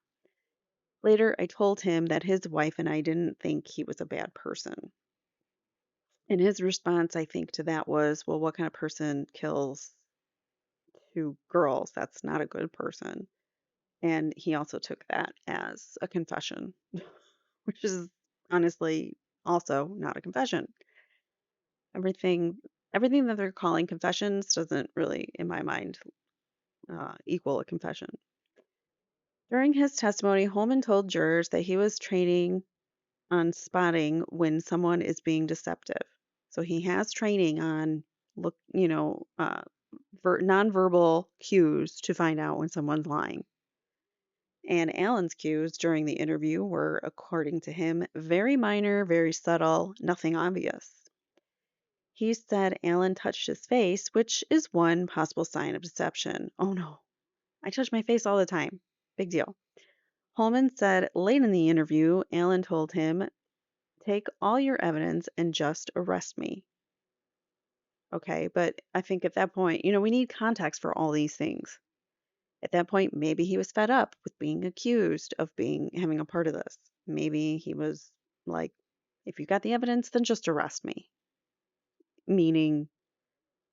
Later, I told him that his wife and I didn't think he was a bad person. And his response, I think, to that was, well, what kind of person kills 2 girls? That's not a good person. And he also took that as a confession, which is honestly also not a confession. Everything, everything that they're calling confessions doesn't really, in my mind, equal a confession. During his testimony, Holman told jurors that he was training on spotting when someone is being deceptive. So he has training on nonverbal cues to find out when someone's lying. And Alan's cues during the interview were, according to him, very minor, very subtle, nothing obvious. He said Alan touched his face, which is one possible sign of deception. Oh no, I touch my face all the time. Big deal. Holman said late in the interview, Alan told him, take all your evidence and just arrest me. Okay, but I think at that point, we need context for all these things. At that point, maybe he was fed up with being accused of being having a part of this. Maybe he was like, if you got the evidence, then just arrest me. Meaning,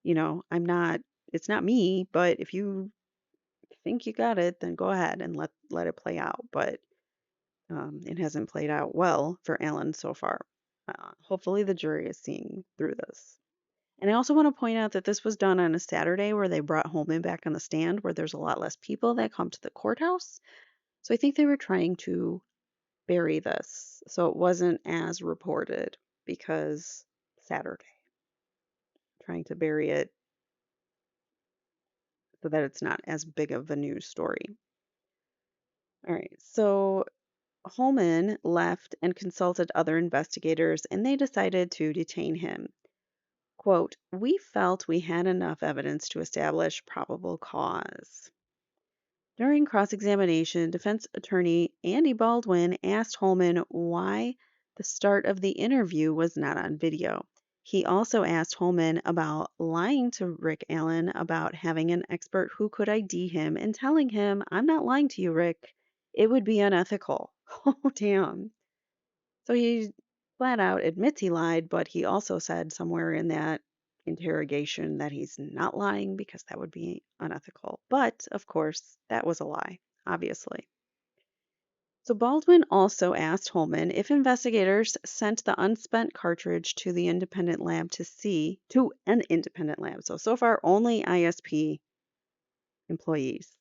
I'm not, it's not me, but if you think you got it, then go ahead and let it play out. But it hasn't played out well for Alan so far. Hopefully, the jury is seeing through this. And I also want to point out that this was done on a Saturday where they brought Holman back on the stand, where there's a lot less people that come to the courthouse. So I think they were trying to bury this so it wasn't as reported because Saturday, trying to bury it so that it's not as big of a news story. All right, so Holman left and consulted other investigators, and they decided to detain him. Quote, "We felt we had enough evidence to establish probable cause." During cross examination, defense attorney Andy Baldwin asked Holman why the start of the interview was not on video. He also asked Holman about lying to Rick Allen about having an expert who could ID him and telling him, "I'm not lying to you, Rick. It would be unethical." Oh, damn. So he flat out admits he lied, but he also said somewhere in that interrogation that he's not lying because that would be unethical. But of course, that was a lie, obviously. So Baldwin also asked Holman if investigators sent the unspent cartridge to an independent lab. So far only ISP employees,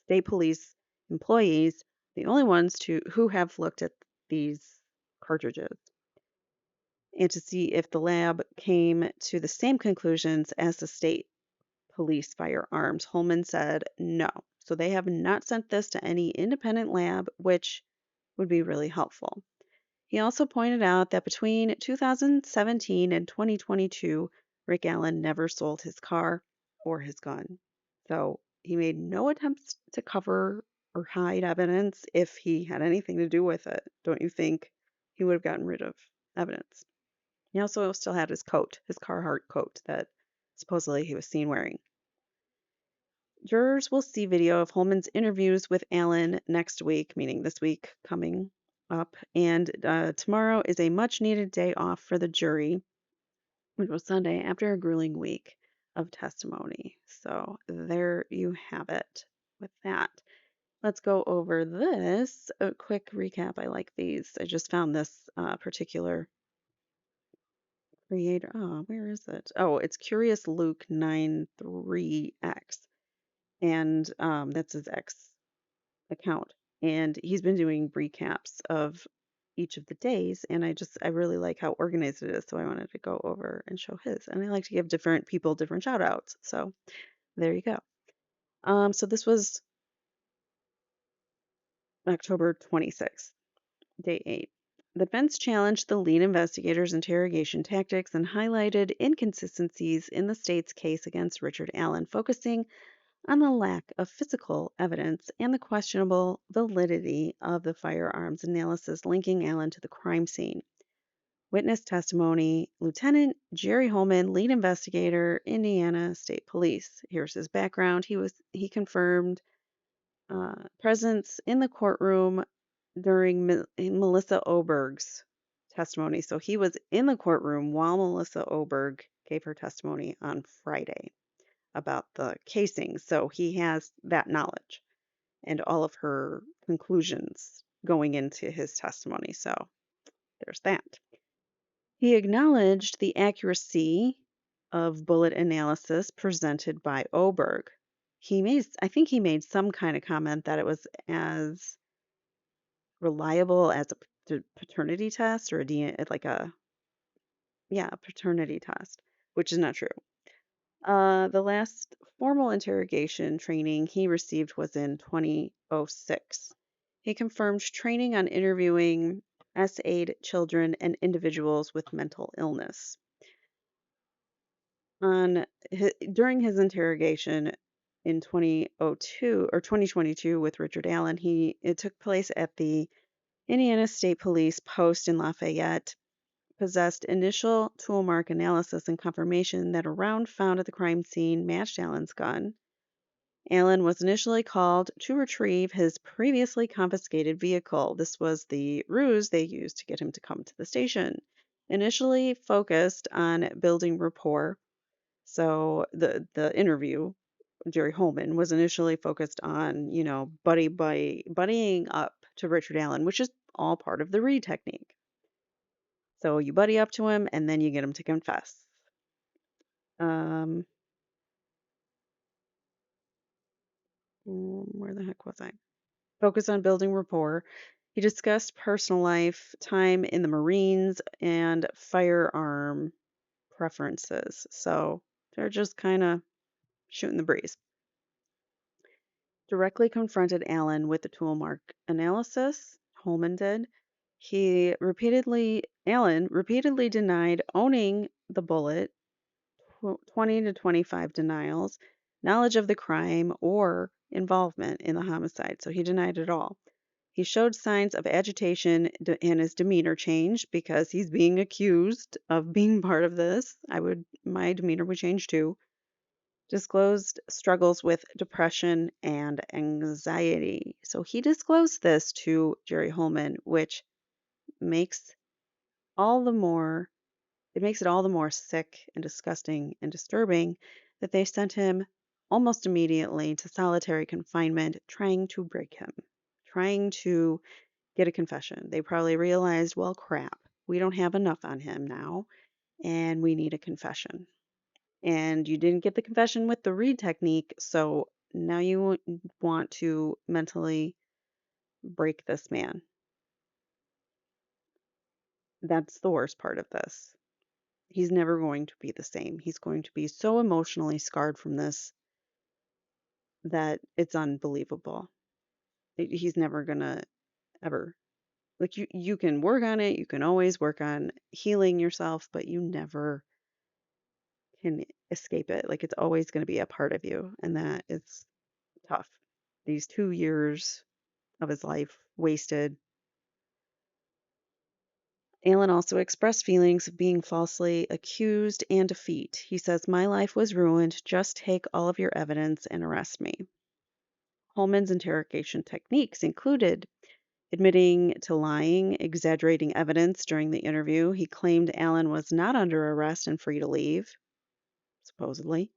state police employees, the only ones who have looked at these cartridges, and to see if the lab came to the same conclusions as the state police firearms. Holman said no. So they have not sent this to any independent lab, which would be really helpful. He also pointed out that between 2017 and 2022, Rick Allen never sold his car or his gun. So he made no attempts to cover or hide evidence if he had anything to do with it. Don't you think he would have gotten rid of evidence? He also still had his coat, his Carhartt coat that supposedly he was seen wearing. Jurors will see video of Holman's interviews with Allen next week, meaning this week coming up, and tomorrow is a much needed day off for the jury, which was Sunday after a grueling week of testimony. So there you have it with that. Let's go over this. A quick recap. I like these. I just found this particular creator. Oh, where is it? Oh, it's Curious Luke 93X. And that's his X account. And he's been doing recaps of each of the days. And I really like how organized it is. So I wanted to go over and show his. And I like to give different people different shout outs. So there you go. So this was October 26th, day 8. The defense challenged the lead investigator's interrogation tactics and highlighted inconsistencies in the state's case against Richard Allen, focusing on the lack of physical evidence and the questionable validity of the firearms analysis linking Allen to the crime scene. Witness testimony: Lieutenant Jerry Holman, lead investigator, Indiana State Police. Here's his background. He confirmed presence in the courtroom during Melissa Oberg's testimony. So he was in the courtroom while Melissa Oberg gave her testimony on Friday about the casing. So he has that knowledge and all of her conclusions going into his testimony. So there's that. He acknowledged the accuracy of bullet analysis presented by Oberg. I think he made some kind of comment that it was as reliable as a paternity test or a DNA, like a paternity test, which is not true. The last formal interrogation training he received was in 2006. He confirmed training on interviewing SA'd children and individuals with mental illness. During his interrogation in 2002 or 2022 with Richard Allen, it took place at the Indiana State Police post in Lafayette. possessed initial tool mark analysis and confirmation that a round found at the crime scene matched Allen's gun. Allen was initially called to retrieve his previously confiscated vehicle. This was the ruse they used to get him to come to the station. Initially focused on building rapport. So the interview, Jerry Holman, was initially focused on, buddying up to Richard Allen, which is all part of the Reed technique. So you buddy up to him and then you get him to confess. Where the heck was I? Focus on building rapport. He discussed personal life, time in the Marines, and firearm preferences. So they're just kind of shooting the breeze. Directly confronted Allen with the tool mark analysis. Holman did. Allen repeatedly denied owning the bullet, 20 to 25 denials, knowledge of the crime, or involvement in the homicide. So he denied it all. He showed signs of agitation and his demeanor changed because he's being accused of being part of this. My demeanor would change too. Disclosed struggles with depression and anxiety. So he disclosed this to Jerry Holman, which makes all the more it makes it all the more sick and disgusting and disturbing that they sent him almost immediately to solitary confinement, trying to break him, trying to get a confession. They probably realized, well, crap, we don't have enough on him now, and we need a confession. And you didn't get the confession with the Reed technique, so now you want to mentally break this man. That's the worst part of this. He's never going to be the same. He's going to be so emotionally scarred from this that it's unbelievable. He's never gonna ever, like, you can work on it, you can always work on healing yourself, but you never can escape it. Like, it's always going to be a part of you, and that is tough. These 2 years of his life wasted. Allen also expressed feelings of being falsely accused and defeat. He says, "My life was ruined. Just take all of your evidence and arrest me." Holman's interrogation techniques included admitting to lying, exaggerating evidence during the interview. He claimed Allen was not under arrest and free to leave, supposedly.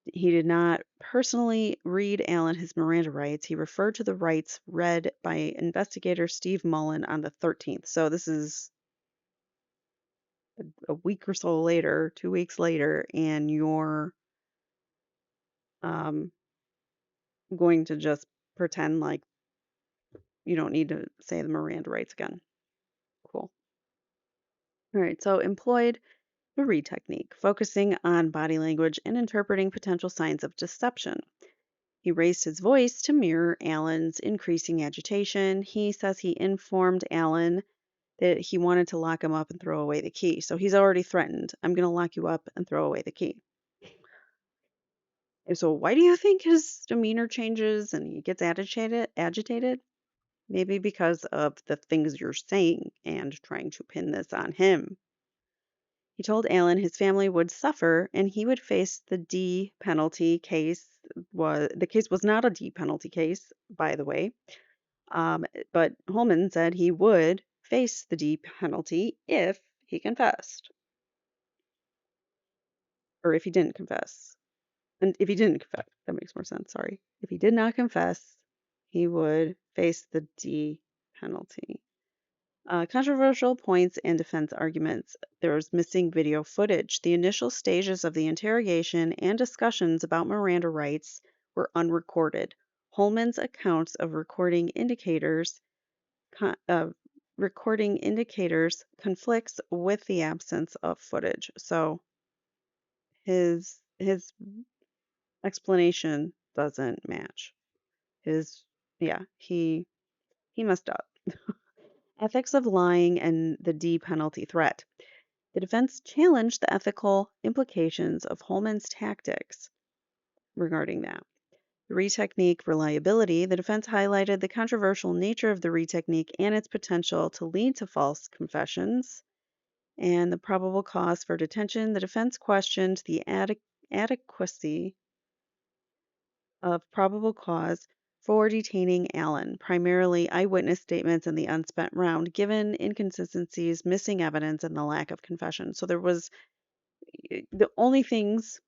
He did not personally read Allen his Miranda rights. He referred to the rights read by investigator Steve Mullen on the 13th. So this is a week or so later, 2 weeks later, and you're um, going to just pretend like you don't need to say the Miranda rights again. Cool. All right, so employed the Reed technique, focusing on body language and interpreting potential signs of deception. He raised his voice to mirror Allen's increasing agitation. He says he informed Allen that he wanted to lock him up and throw away the key. So he's already threatened, "I'm going to lock you up and throw away the key." And so why do you think his demeanor changes and he gets agitated? Maybe because of the things you're saying and trying to pin this on him. He told Allen his family would suffer and he would face the D penalty case. The case was not a D penalty case, by the way. But Holman said he would face the D penalty if he confessed, or if he didn't confess. And if he didn't confess, that makes more sense. Sorry. If he did not confess, he would face the D penalty. Controversial points and defense arguments. There was missing video footage. The initial stages of the interrogation and discussions about Miranda rights were unrecorded. Holman's accounts of recording indicators conflicts with the absence of footage. So his explanation doesn't match. He messed up. Ethics of lying and the D penalty threat. The defense challenged the ethical implications of Holman's tactics regarding that. The Reed technique reliability. The defense highlighted the controversial nature of the Reed technique and its potential to lead to false confessions. and the probable cause for detention. The defense questioned the adequacy of probable cause for detaining Allen, primarily eyewitness statements and the unspent round, given inconsistencies, missing evidence, and the lack of confession. So there was the only things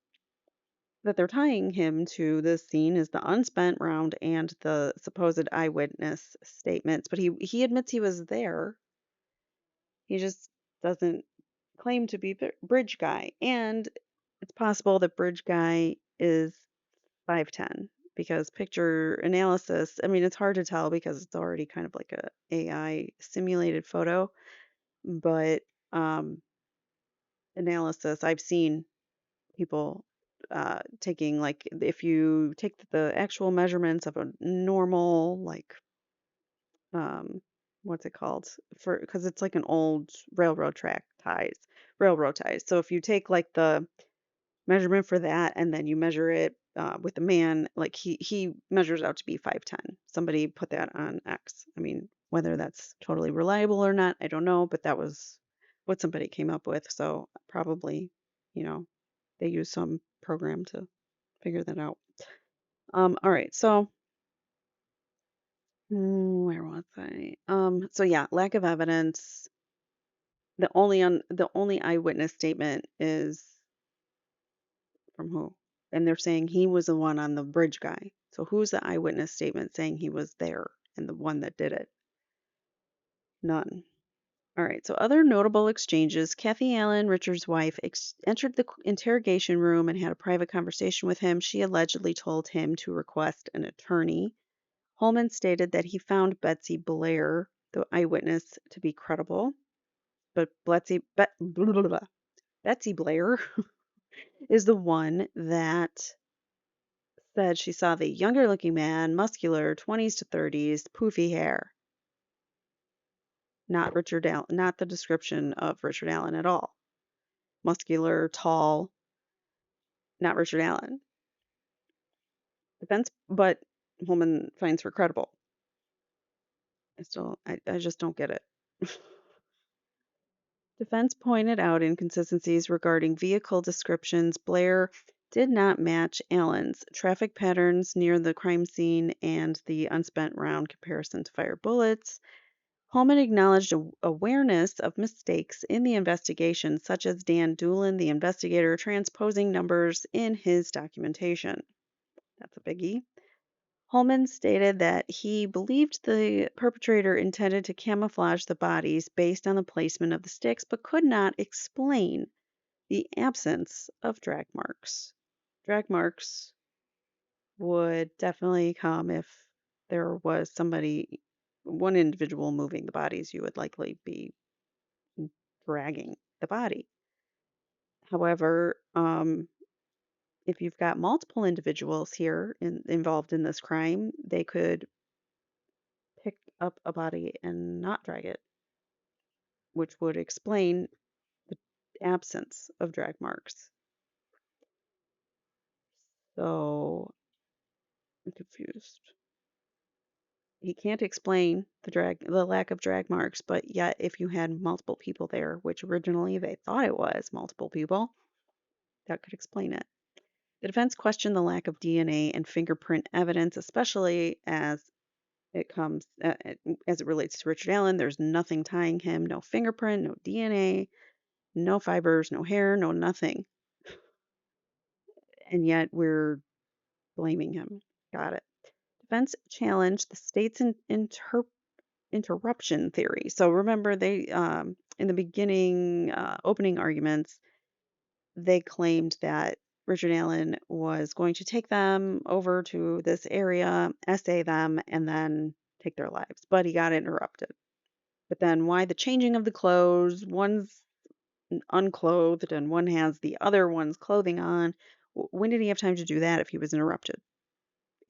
that they're tying him to this scene is the unspent round and the supposed eyewitness statements. But he admits he was there. He just doesn't claim to be Bridge Guy. And it's possible that Bridge Guy is 5'10", because picture analysis, I mean, it's hard to tell because it's already kind of like a AI simulated photo, but um, analysis, I've seen people taking, like, if you take the actual measurements of a normal, like, um, what's it called? For because it's like an old railroad ties. So if you take like the measurement for that and then you measure it with the man, like he measures out to be 5'10". Somebody put that on X. I mean, whether that's totally reliable or not, I don't know, but that was what somebody came up with. So probably, you know, they use some program to figure that out. All right, so where was I? So yeah, lack of evidence. The only eyewitness statement is from who? And they're saying he was the one on the Bridge Guy. So who's the eyewitness statement saying he was there and the one that did it? None. All right, so other notable exchanges. Kathy Allen, Richard's wife, entered the interrogation room and had a private conversation with him. She allegedly told him to request an attorney. Holman stated that he found Betsy Blair, the eyewitness, to be credible, but Betsy Blair is the one that said she saw the younger looking man, muscular, 20s to 30s, poofy hair. Not Richard Allen, not the description of Richard Allen at all. Muscular, tall, not Richard Allen. Defense, but Holman finds her credible. I just don't get it. Defense pointed out inconsistencies regarding vehicle descriptions. Blair did not match Allen's traffic patterns near the crime scene and the unspent round comparison to fired bullets. Holman acknowledged awareness of mistakes in the investigation, such as Dan Doolin, the investigator, transposing numbers in his documentation. That's a biggie. Holman stated that he believed the perpetrator intended to camouflage the bodies based on the placement of the sticks, but could not explain the absence of drag marks. Drag marks would definitely come if there was one individual moving the bodies. You would likely be dragging the body. However, if you've got multiple individuals here involved in this crime, they could pick up a body and not drag it, which would explain the absence of drag marks. So I'm confused. He can't explain the lack of drag marks, but yet if you had multiple people there, which originally they thought it was multiple people, that could explain it. The defense questioned the lack of DNA and fingerprint evidence, especially as it relates to Richard Allen. There's nothing tying him, no fingerprint, no DNA, no fibers, no hair, no nothing. And yet we're blaming him. Got it. Defense challenged the state's interruption theory. So remember, they in the beginning opening arguments, they claimed that Richard Allen was going to take them over to this area, essay them, and then take their lives. But he got interrupted. But then why the changing of the clothes? One's unclothed and one has the other one's clothing on. When did he have time to do that if he was interrupted?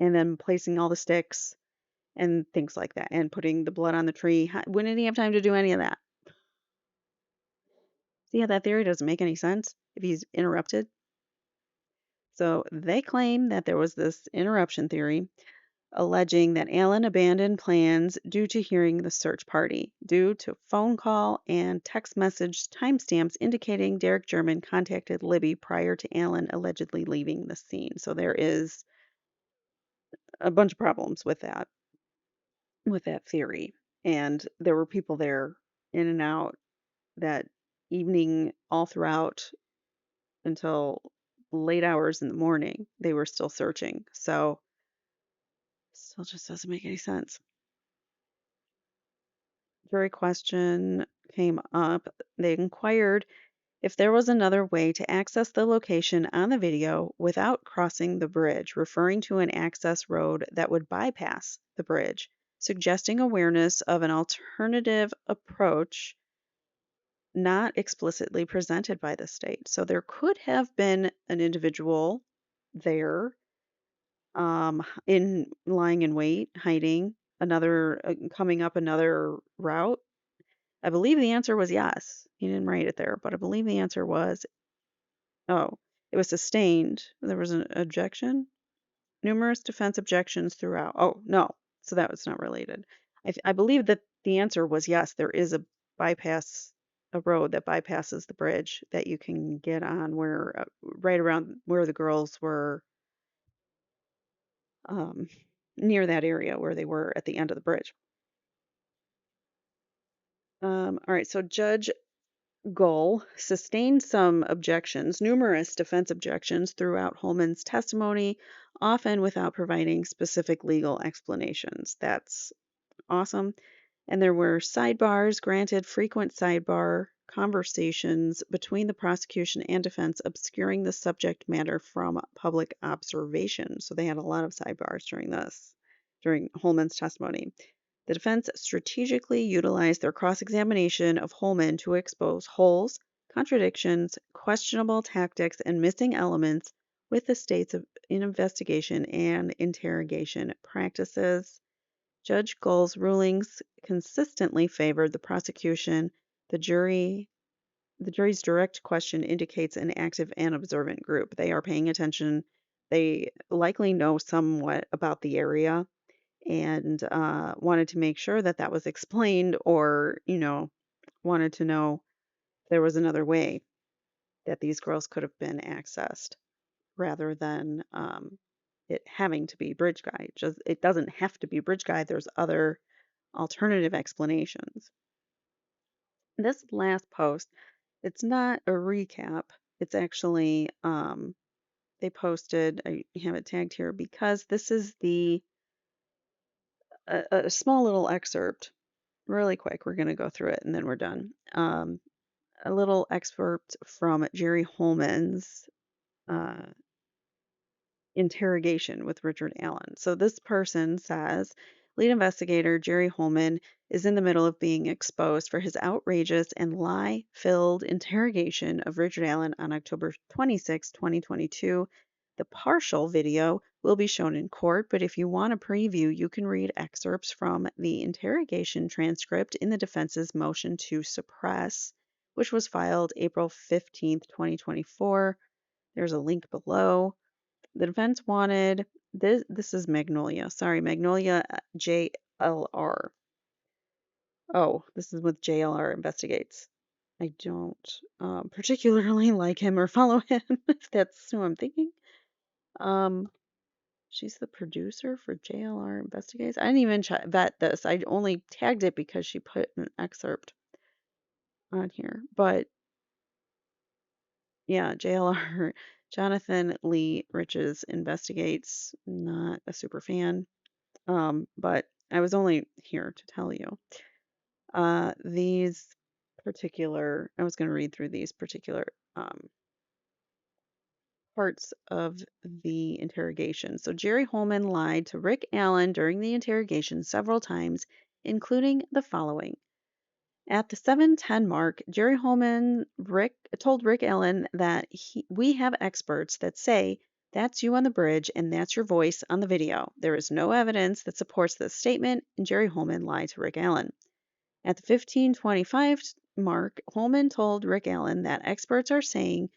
And then placing all the sticks and things like that and putting the blood on the tree. When did he have time to do any of that? See how that theory doesn't make any sense if he's interrupted? So they claim that there was this interruption theory. alleging that Allen abandoned plans due to hearing the search party, due to phone call and text message timestamps indicating Derek German contacted Libby prior to Allen allegedly leaving the scene. So there is a bunch of problems with that theory. And there were people there in and out that evening all throughout until late hours in the morning. They were still searching. So still just doesn't make any sense. Jury question came up. They inquired if there was another way to access the location on the video without crossing the bridge, referring to an access road that would bypass the bridge, suggesting awareness of an alternative approach not explicitly presented by the state. So there could have been an individual there in lying in wait, hiding, another coming up another route. I believe the answer was yes. He didn't write it there, but I believe the answer was, oh, it was sustained. There was an objection. Numerous defense objections throughout. Oh, no. So that was not related. I believe that the answer was yes. There is a bypass, a road that bypasses the bridge that you can get on where, right around where the girls were, um, near that area where they were at the end of the bridge. All right. So Judge Gull sustained some objections, numerous defense objections throughout Holman's testimony, often without providing specific legal explanations. That's awesome. And there were sidebars granted, frequent sidebar conversations between the prosecution and defense, obscuring the subject matter from public observation. So they had a lot of sidebars during Holman's testimony. The defense strategically utilized their cross-examination of Holman to expose holes, contradictions, questionable tactics, and missing elements with the state's investigation and interrogation practices. Judge Gull's rulings consistently favored the prosecution. The jury's direct question indicates an active and observant group. They are paying attention. They likely know somewhat about the area and wanted to make sure that that was explained, or wanted to know if there was another way that these girls could have been accessed rather than it having to be Bridge Guide. Just it doesn't have to be Bridge Guide. There's other alternative explanations. This last post, it's not a recap. It's actually they posted. I have it tagged here because this is a small little excerpt. Really quick, we're going to go through it and then we're done. A little excerpt from Jerry Holman's uh, interrogation with Richard Allen. So this person says, lead investigator Jerry Holman is in the middle of being exposed for his outrageous and lie-filled interrogation of Richard Allen on October 26, 2022. The partial video will be shown in court, but if you want a preview, you can read excerpts from the interrogation transcript in the defense's motion to suppress, which was filed April 15th, 2024. There's a link below. The defense wanted this. This is Magnolia. Sorry, Magnolia JLR. Oh, this is with JLR Investigates. I don't particularly like him or follow him, if that's who I'm thinking. She's the producer for JLR Investigates. I didn't even vet this. I only tagged it because she put an excerpt on here. But yeah, JLR, Jonathan Lee Riches Investigates. Not a super fan. But I was only here to tell you. These particular, I was going to read through these particular parts of the interrogation. So Jerry Holman lied to Rick Allen during the interrogation several times, including the following. At the 7:10 mark, Jerry Holman told Rick Allen that we have experts that say that's you on the bridge and that's your voice on the video. There is no evidence that supports this statement, and Jerry Holman lied to Rick Allen. At the 15:25 mark, Holman told Rick Allen that experts are saying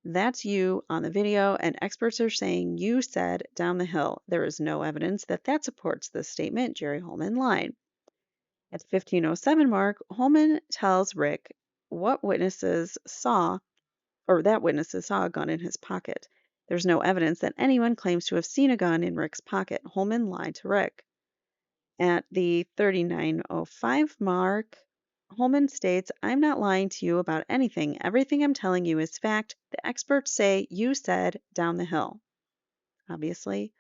That's you on the video, and experts are saying you said down the hill. There is no evidence that that supports this statement. Jerry Holman lied. At the 1507 mark, Holman tells Rick what witnesses saw, or that witnesses saw a gun in his pocket. There's no evidence that anyone claims to have seen a gun in Rick's pocket. Holman lied to Rick. At the 3905 mark, Holman states, I'm not lying to you about anything. Everything I'm telling you is fact. The experts say you said down the hill. Obviously,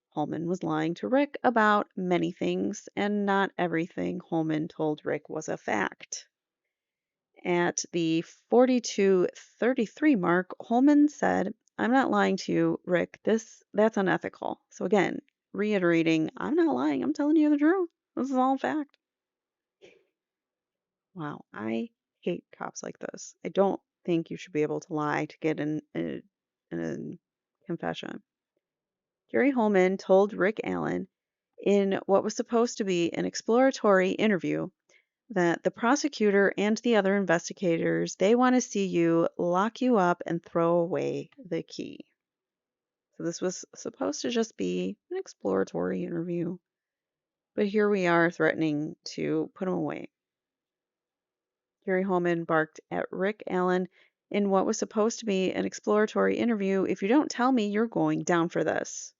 Holman was lying to Rick about many things, and not everything Holman told Rick was a fact. At the 4233 mark, Holman said, I'm not lying to you, Rick. That's unethical. So again, reiterating, I'm not lying. I'm telling you the truth. This is all fact. Wow, I hate cops like this. I don't think you should be able to lie to get a confession. Jerry Holman told Rick Allen in what was supposed to be an exploratory interview that the prosecutor and the other investigators, they want to see you, lock you up, and throw away the key. So this was supposed to just be an exploratory interview. But here we are threatening to put him away. Jerry Holman barked at Rick Allen in what was supposed to be an exploratory interview. If you don't tell me, you're going down for this.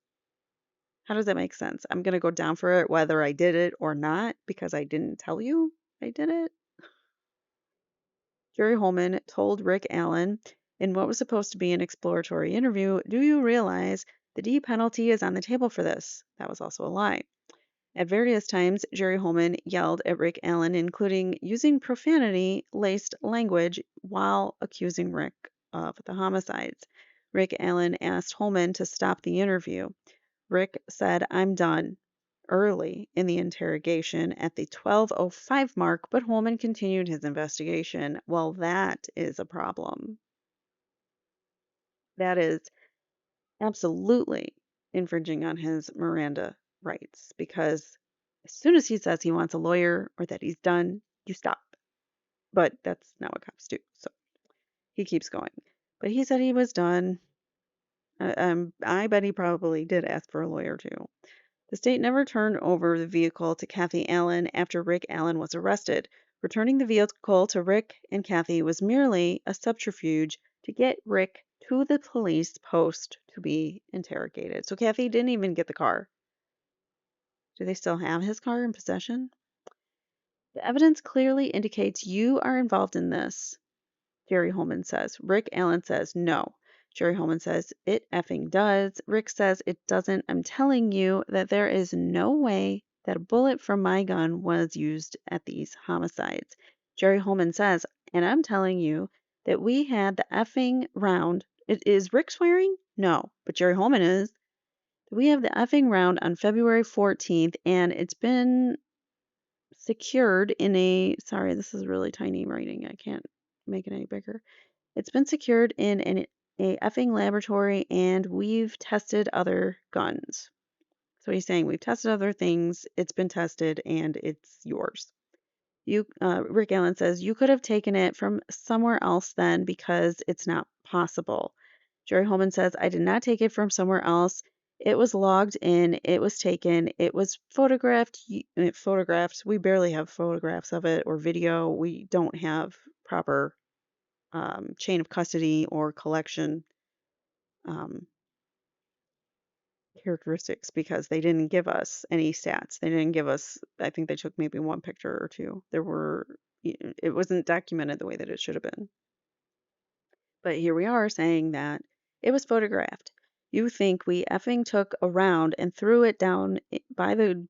How does that make sense? I'm going to go down for it whether I did it or not because I didn't tell you I did it? Jerry Holman told Rick Allen in what was supposed to be an exploratory interview, do you realize the D penalty is on the table for this? That was also a lie. At various times, Jerry Holman yelled at Rick Allen, including using profanity-laced language while accusing Rick of the homicides. Rick Allen asked Holman to stop the interview. Rick said, I'm done, early in the interrogation at the 12:05 mark, but Holman continued his investigation. Well, that is a problem. That is absolutely infringing on his Miranda rights because as soon as he says he wants a lawyer or that he's done, you stop. But that's not what cops do. So he keeps going. But he said he was done. I bet he probably did ask for a lawyer too. The state never turned over the vehicle to Kathy Allen after Rick Allen was arrested. Returning the vehicle to Rick and Kathy was merely a subterfuge to get Rick to the police post to be interrogated. So Kathy didn't even get the car. Do they still have his car in possession? The evidence clearly indicates you are involved in this, Jerry Holman says. Rick Allen says no. Jerry Holman says it effing does. Rick says it doesn't. I'm telling you that there is no way that a bullet from my gun was used at these homicides. Jerry Holman says, and I'm telling you that we had the effing round. Is Rick swearing? No, but Jerry Holman is. We have the effing round on February 14th, and it's been secured in a. Sorry, this is really tiny writing. I can't make it any bigger. It's been secured in a effing laboratory, and we've tested other guns. So he's saying we've tested other things, it's been tested, and it's yours. Rick Allen says you could have taken it from somewhere else then because it's not possible. Jerry Holman says I did not take it from somewhere else. It was logged in. It was taken. It was photographed. Photographed. We barely have photographs of it or video. We don't have proper chain of custody or collection characteristics because they didn't give us any stats. They didn't give us, I think they took maybe one picture or two. It wasn't documented the way that it should have been. But here we are saying that it was photographed. You think we effing took a round and threw it down by the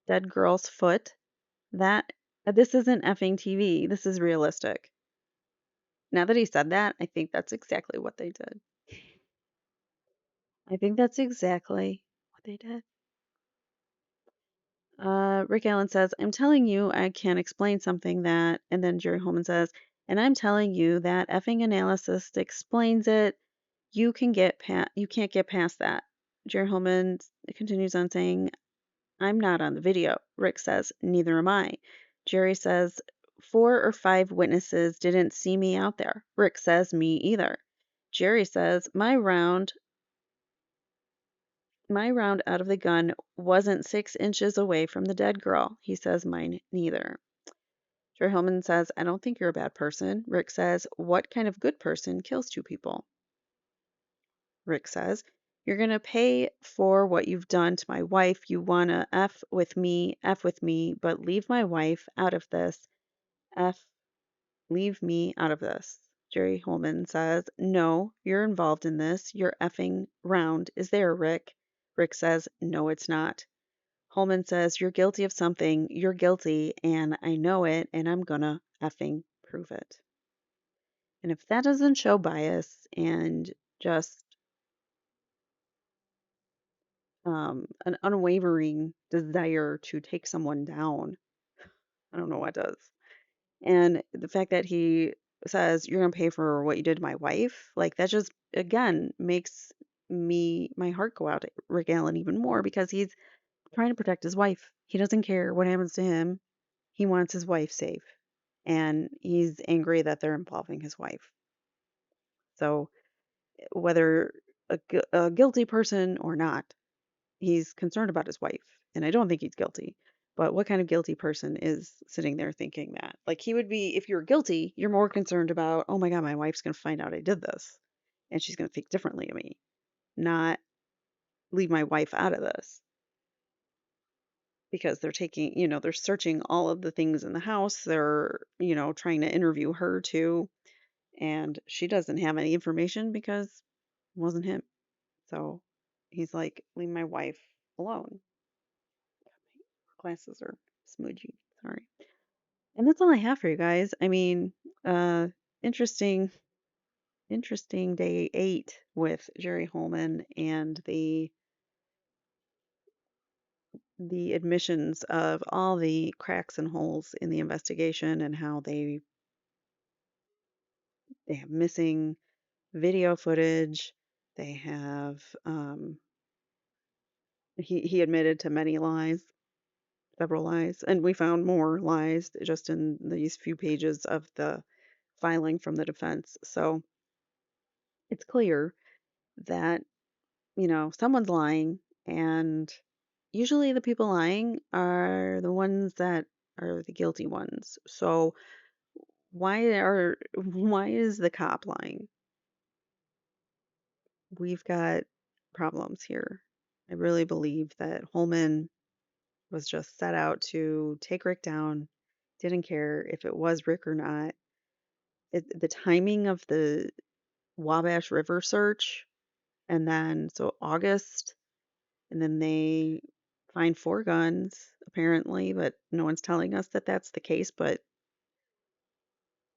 dead girl's foot? This isn't effing TV. This is realistic. Now that he said that, I think that's exactly what they did. I think that's exactly what they did. Rick Allen says, I'm telling you I can explain something that, and then Jerry Holman says, and I'm telling you that effing analysis explains it. You can't get past that. Jerry Holman continues on saying, I'm not on the video. Rick says, neither am I. Jerry says, 4 or 5 witnesses didn't see me out there. Rick says, me either. Jerry says, my round out of the gun wasn't 6 inches away from the dead girl. He says, mine neither. Jerry Hillman says, I don't think you're a bad person. Rick says, what kind of good person kills two people? Rick says, you're going to pay for what you've done to my wife. You want to F with me, but leave my wife out of this. F, leave me out of this. Jerry Holman says, no, you're involved in this. Your effing round is there, Rick. Rick says, no, it's not. Holman says, you're guilty of something. You're guilty, and I know it, and I'm gonna effing prove it. And if that doesn't show bias and just an unwavering desire to take someone down, I don't know what does. And the fact that he says, you're going to pay for what you did to my wife, like that just, again, makes my heart go out to Rick Allen even more because he's trying to protect his wife. He doesn't care what happens to him. He wants his wife safe. And he's angry that they're involving his wife. So, whether a guilty person or not, he's concerned about his wife, and I don't think he's guilty. But what kind of guilty person is sitting there thinking that? Like he would be, if you're guilty, you're more concerned about, oh my God, my wife's going to find out I did this and she's going to think differently of me, not leave my wife out of this because they're taking, they're searching all of the things in the house. They're, trying to interview her too. And she doesn't have any information because it wasn't him. So he's like, leave my wife alone. Glasses are smudgy. Sorry. And that's all I have for you guys. I mean, uh, interesting, interesting day 8 with Jerry Holman and the admissions of all the cracks and holes in the investigation and how they have missing video footage. They have he admitted to many lies, several lies, and we found more lies just in these few pages of the filing from the defense. So it's clear that, someone's lying, and usually the people lying are the ones that are the guilty ones. So why is the cop lying? We've got problems here. I really believe that Holman was just set out to take Rick down, didn't care if it was Rick or not. The timing of the Wabash River search, and then so August, and then they find 4 guns apparently, but no one's telling us that that's the case. But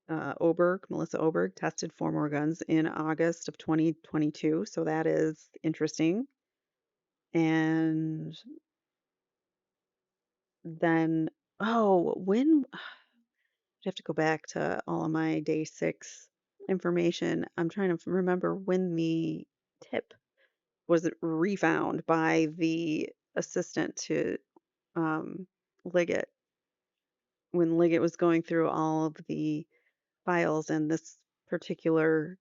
Melissa Oberg, tested 4 more guns in August of 2022, so that is interesting. And then, when I have to go back to all of my day 6 information. I'm trying to remember when the tip was refound by the assistant to Liggett, when Liggett was going through all of the files, and this particular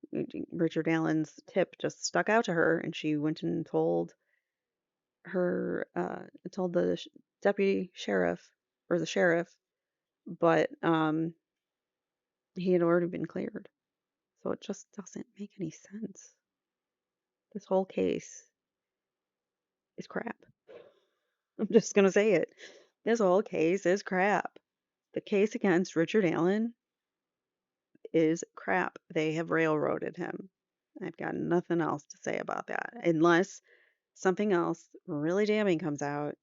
Richard Allen's tip just stuck out to her, and she went and told the deputy sheriff, or the sheriff, but he had already been cleared. So it just doesn't make any sense. This whole case is crap. I'm just gonna say it. This whole case is crap. The case against Richard Allen is crap. They have railroaded him. I've got nothing else to say about that. Unless something else really damning comes out,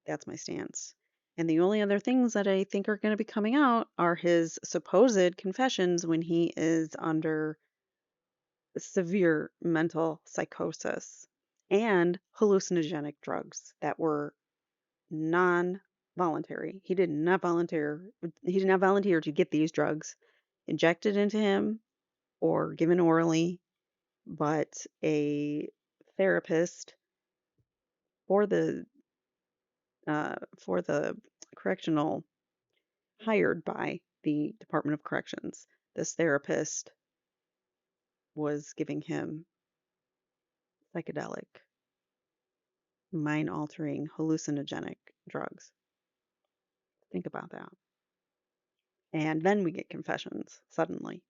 that's my stance. And the only other things that I think are going to be coming out are his supposed confessions when he is under severe mental psychosis and hallucinogenic drugs that were non-voluntary. He did not volunteer to get these drugs injected into him or given orally, but a therapist for the correctional, hired by the Department of Corrections. This therapist was giving him psychedelic, mind altering, hallucinogenic drugs. Think about that. And then we get confessions suddenly.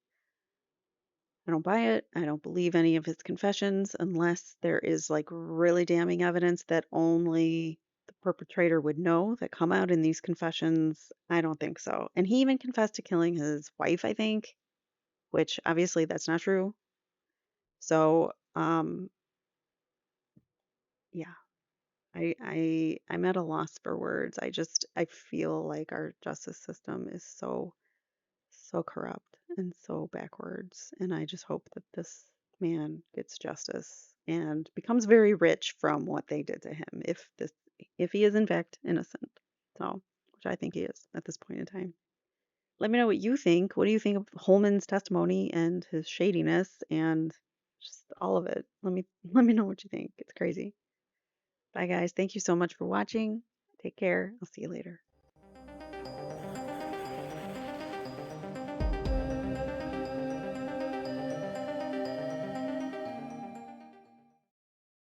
I don't buy it. I don't believe any of his confessions unless there is like really damning evidence that only the perpetrator would know that come out in these confessions. I don't think so. And he even confessed to killing his wife, I think, which obviously that's not true. So, yeah, I'm at a loss for words. I feel like our justice system is so corrupt and so backwards. And I just hope that this man gets justice and becomes very rich from what they did to him, if he is in fact innocent. So, which I think he is at this point in time. Let me know what you think. What do you think of Holman's testimony and his shadiness and just all of it? Let me know what you think. It's crazy. Bye guys. Thank you so much for watching. Take care. I'll see you later.